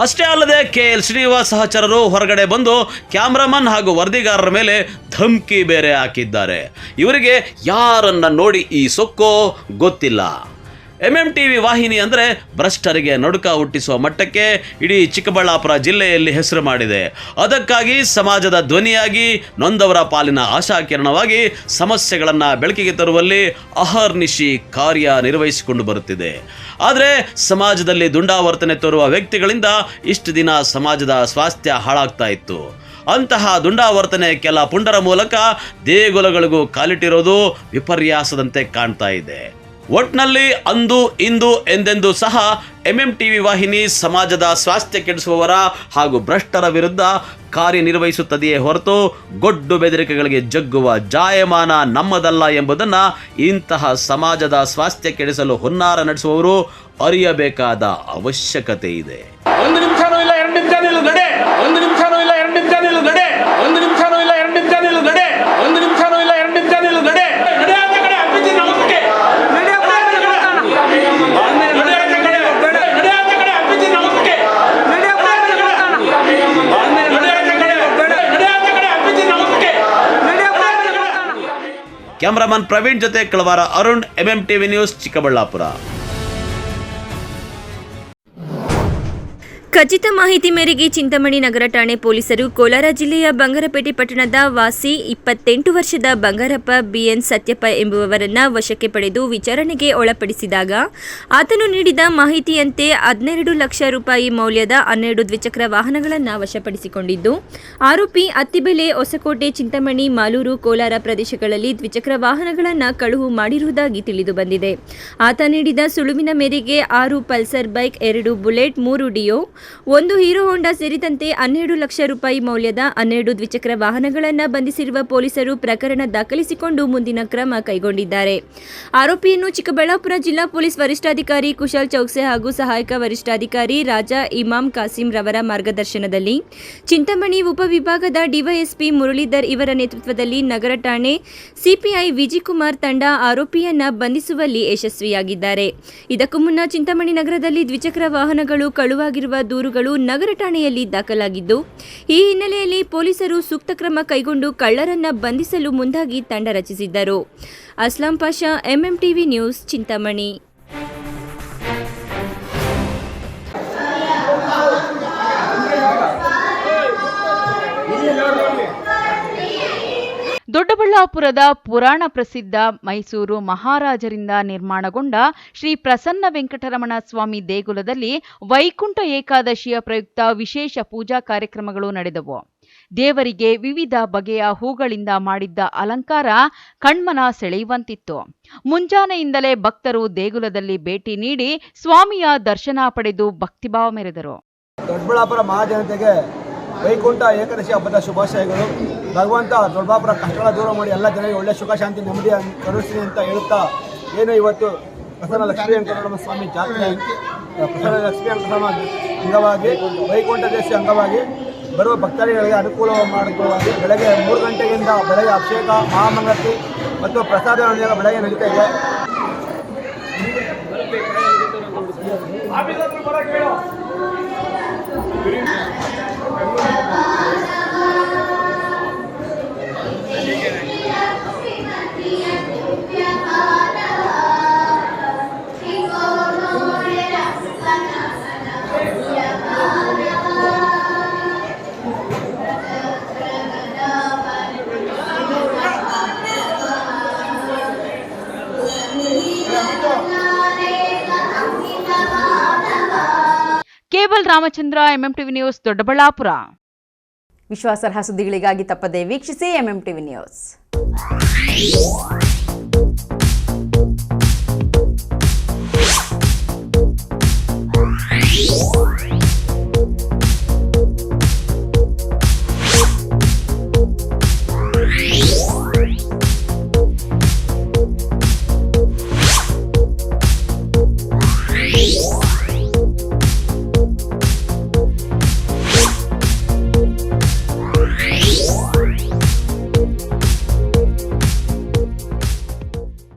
ಅಷ್ಟೇ ಅಲ್ಲದೆ KL ಶ್ರೀನಿವಾಸ್ ಸಹಚರರು ಹೊರಗಡೆ ಬಂದು ಕ್ಯಾಮ್ರಾಮನ್ ಹಾಗೂ ವರದಿಗಾರರ ಮೇಲೆ ಧಮ್ಕಿ ಬೇರೆ ಹಾಕಿದ್ದಾರೆ. ಇವರಿಗೆ ಯಾರನ್ನ ನೋಡಿ ಈ ಸೊಕ್ಕೋ ಗೊತ್ತಿಲ್ಲ. MMTV ವಾಹಿನಿ ಅಂದರೆ ಭ್ರಷ್ಟರಿಗೆ ನಡುಕ ಹುಟ್ಟಿಸುವ ಮಟ್ಟಕ್ಕೆ ಇಡೀ ಚಿಕ್ಕಬಳ್ಳಾಪುರ ಜಿಲ್ಲೆಯಲ್ಲಿ ಹೆಸರು ಮಾಡಿದೆ. ಅದಕ್ಕಾಗಿ ಸಮಾಜದ ಧ್ವನಿಯಾಗಿ ನೊಂದವರ ಪಾಲಿನ ಆಶಾಕಿರಣವಾಗಿ ಸಮಸ್ಯೆಗಳನ್ನು ಬೆಳಕಿಗೆ ತರುವಲ್ಲಿ ಅಹರ್ನಿಶಿ ಕಾರ್ಯ ನಿರ್ವಹಿಸಿಕೊಂಡು ಬರುತ್ತಿದೆ. ಆದರೆ ಸಮಾಜದಲ್ಲಿ ದುಂಡಾವರ್ತನೆ ತೋರುವ ವ್ಯಕ್ತಿಗಳಿಂದ ಇಷ್ಟು ದಿನ ಸಮಾಜದ ಸ್ವಾಸ್ಥ್ಯ ಹಾಳಾಗ್ತಾ ಇತ್ತು. ಅಂತಹ ದುಂಡಾವರ್ತನೆ ಕೆಲ ಪುಂಡರ ಮೂಲಕ ದೇಗುಲಗಳಿಗೂ ಕಾಲಿಟ್ಟಿರೋದು ವಿಪರ್ಯಾಸದಂತೆ ಕಾಣ್ತಾ ಇದೆ. ಒಟ್ನಲ್ಲಿ ಅಂದು ಇಂದು ಎಂದೆಂದೂ ಸಹ MMTV ವಾಹಿನಿ ಸಮಾಜದ ಸ್ವಾಸ್ಥ್ಯ ಕೆಡಿಸುವವರ ಹಾಗೂ ಭ್ರಷ್ಟರ ವಿರುದ್ಧ ಕಾರ್ಯನಿರ್ವಹಿಸುತ್ತದೆಯೇ ಹೊರತು ಗೊಡ್ಡು ಬೆದರಿಕೆಗಳಿಗೆ ಜಗ್ಗುವ ಜಾಯಮಾನ ನಮ್ಮದಲ್ಲ ಎಂಬುದನ್ನು ಇಂತಹ ಸಮಾಜದ ಸ್ವಾಸ್ಥ್ಯ ಕೆಡಿಸಲು ಹುನ್ನಾರ ನಡೆಸುವವರು ಅರಿಯಬೇಕಾದ ಅವಶ್ಯಕತೆ ಇದೆ. ಒಂದು ನಿಮಿಷನೂ ಇಲ್ಲ 2 ನಿಮಿಷ ನಿಲ್ಲು ನಡೆ ಒಂದು ನಿಮಿಷನೂ ಇಲ್ಲ 2 ನಿಮಿಷ ನಿಲ್ಲು ನಡೆ ಒಂದು ನಿಮಿಷನೂ ಇಲ್ಲ 2 ನಿಮಿಷ ನಿಲ್ಲು ನಡೆ ಒಂದು ನಿಮಿಷನೂ ಇಲ್ಲ 2 ನಿಮಿಷ ನಿಲ್ಲು ನಡೆ ಕ್ಯಾಮರಾಮನ್ ಪ್ರವೀಣ್ ಜೊತೆ ಕಳವಾರ ಅರುಣ್, MMTV ನ್ಯೂಸ್, ಚಿಕ್ಕಬಳ್ಳಾಪುರ. ಖಚಿತ ಮಾಹಿತಿ ಮೇರೆಗೆ ಚಿಂತಾಮಣಿ ನಗರ ಠಾಣೆ ಪೊಲೀಸರು ಕೋಲಾರ ಜಿಲ್ಲೆಯ ಬಂಗಾರಪೇಟೆ ಪಟ್ಟಣದ ವಾಸಿ 28 ವರ್ಷದ ಬಂಗಾರಪ್ಪ ಬಿಎನ್ ಸತ್ಯಪ್ಪ ಎಂಬುವವರನ್ನ ವಶಕ್ಕೆ ಪಡೆದು ವಿಚಾರಣೆಗೆ ಒಳಪಡಿಸಿದಾಗ ಆತನು ನೀಡಿದ ಮಾಹಿತಿಯಂತೆ 12 ಲಕ್ಷ ರೂಪಾಯಿ ಮೌಲ್ಯದ 12 ದ್ವಿಚಕ್ರ ವಾಹನಗಳನ್ನು ವಶಪಡಿಸಿಕೊಂಡಿದ್ದು, ಆರೋಪಿ ಅತ್ತಿಬೆಲೆ, ಹೊಸಕೋಟೆ, ಚಿಂತಾಮಣಿ, ಮಾಲೂರು, ಕೋಲಾರ ಪ್ರದೇಶಗಳಲ್ಲಿ ದ್ವಿಚಕ್ರ ವಾಹನಗಳನ್ನು ಕಳುವು ಮಾಡಿರುವುದಾಗಿ ತಿಳಿದು ಬಂದಿದೆ. ಆತ ನೀಡಿದ ಸುಳುವಿನ ಮೇರೆಗೆ 6 Pulsar bike, 2 Bullet, 3 Dio, 1 Hero Honda ಸೇರಿದಂತೆ 12 ಲಕ್ಷ ರೂಪಾಯಿ ಮೌಲ್ಯದ 12 ದ್ವಿಚಕ್ರ ವಾಹನಗಳನ್ನು ಬಂಧಿಸಿರುವ ಪೊಲೀಸರು ಪ್ರಕರಣ ದಾಖಲಿಸಿಕೊಂಡು ಮುಂದಿನ ಕ್ರಮ ಕೈಗೊಂಡಿದ್ದಾರೆ. ಆರೋಪಿಯನ್ನು ಚಿಕ್ಕಬಳ್ಳಾಪುರ ಜಿಲ್ಲಾ ಪೊಲೀಸ್ ವರಿಷ್ಠಾಧಿಕಾರಿ ಕುಶಾಲ್ ಚೌಕ್ಸೆ ಹಾಗೂ ಸಹಾಯಕ ವರಿಷ್ಠಾಧಿಕಾರಿ ರಾಜಾ ಇಮಾಮ್ ಕಾಸಿಂ ರವರ ಮಾರ್ಗದರ್ಶನದಲ್ಲಿ ಚಿಂತಾಮಣಿ ಉಪವಿಭಾಗದ ಡಿವೈಎಸ್ಪಿ ಮುರಳೀಧರ್ ಇವರ ನೇತೃತ್ವದಲ್ಲಿ ನಗರ ಠಾಣೆ ಸಿಪಿಐ ವಿಜಿಕುಮಾರ್ ತಂಡ ಆರೋಪಿಯನ್ನ ಬಂಧಿಸುವಲ್ಲಿ ಯಶಸ್ವಿಯಾಗಿದ್ದಾರೆ. ಇದಕ್ಕೂ ಮುನ್ನ ಚಿಂತಾಮಣಿ ನಗರದಲ್ಲಿ ದ್ವಿಚಕ್ರ ವಾಹನಗಳು ಕಳುವಾಗಿರುವ ದೂರುಗಳು ನಗರ ಠಾಣೆಯಲ್ಲಿ ದಾಖಲಾಗಿದ್ದು, ಈ ಹಿನ್ನೆಲೆಯಲ್ಲಿ ಪೊಲೀಸರು ಸೂಕ್ತ ಕ್ರಮ ಕೈಗೊಂಡು ಕಳ್ಳರನ್ನ ಬಂಧಿಸಲು ಮುಂದಾಗಿ ತಂಡ ರಚಿಸಿದ್ದರು. Aslam Pasha, MMTV news, Chintamani. ದೊಡ್ಡಬಳ್ಳಾಪುರದ ಪುರಾಣ ಪ್ರಸಿದ್ಧ ಮೈಸೂರು ಮಹಾರಾಜರಿಂದ ನಿರ್ಮಾಣಗೊಂಡ ಶ್ರೀ ಪ್ರಸನ್ನ ವೆಂಕಟರಮಣ ಸ್ವಾಮಿ ದೇಗುಲದಲ್ಲಿ ವೈಕುಂಠ ಏಕಾದಶಿಯ ಪ್ರಯುಕ್ತ ವಿಶೇಷ ಪೂಜಾ ಕಾರ್ಯಕ್ರಮಗಳು ನಡೆದವು. ದೇವರಿಗೆ ವಿವಿಧ ಬಗೆಯ ಹೂಗಳಿಂದ ಮಾಡಿದ್ದ ಅಲಂಕಾರ ಕಣ್ಮನ ಸೆಳೆಯುವಂತಿತ್ತು. ಮುಂಜಾನೆಯಿಂದಲೇ ಭಕ್ತರು ದೇಗುಲದಲ್ಲಿ ಭೇಟಿ ನೀಡಿ ಸ್ವಾಮಿಯ ದರ್ಶನ ಪಡೆದು ಭಕ್ತಿಭಾವ ಮೆರೆದರು. ದೊಡ್ಡಬಳ್ಳಾಪುರ ಮಹಾಜನತೆಗೆ ವೈಕುಂಠ ಏಕಾದಶಿ ಹಬ್ಬದ ಶುಭಾಶಯಗಳು. ಭಗವಂತ ದೊಡ್ಡಬಳ್ಳಾಪುರ ಕಷ್ಟಗಳ ದೂರ ಮಾಡಿ ಎಲ್ಲ ಜನರಿಗೆ ಒಳ್ಳೆ ಸುಖ ಶಾಂತಿ ನೆಮ್ಮದಿ ಕರುಣಿಸಲಿ ಅಂತ ಹೇಳುತ್ತಾ, ಏನು ಇವತ್ತು ಪ್ರಸನ್ನ ಲಕ್ಷ್ಮೀ ವೆಂಕಟರಮಣ ಸ್ವಾಮಿ ಜಾತ್ರೆ, ಪ್ರಸನ್ನ ಲಕ್ಷ್ಮೀ ವೆಂಕಟರಮಣ ಅಂಗವಾಗಿ ವೈಕುಂಠ ದೇಶ ಅಂಗವಾಗಿ ಬರುವ ಭಕ್ತರಿಗೆ ಅನುಕೂಲ ಮಾಡಿಕೊಳ್ಳುವಾಗಿ ಬೆಳಗ್ಗೆ 3 ಗಂಟೆಯಿಂದ ಬೆಳಗ್ಗೆ ಅಭಿಷೇಕ, ಮಹಾಮಂಗಳಾರತಿ ಮತ್ತು ಪ್ರಸಾದ ಬೆಳಗ್ಗೆ ನಡೀತಾ ಇದೆ. Cable Ramachandra, MMTV news, Doddaballapur. ವಿಶ್ವಾಸಾರ್ಹ ಸುದ್ದಿಗಳಿಗಾಗಿ ತಪ್ಪದೇ ವೀಕ್ಷಿಸಿ ಎಂಎಂಟಿವಿ ನ್ಯೂಸ್.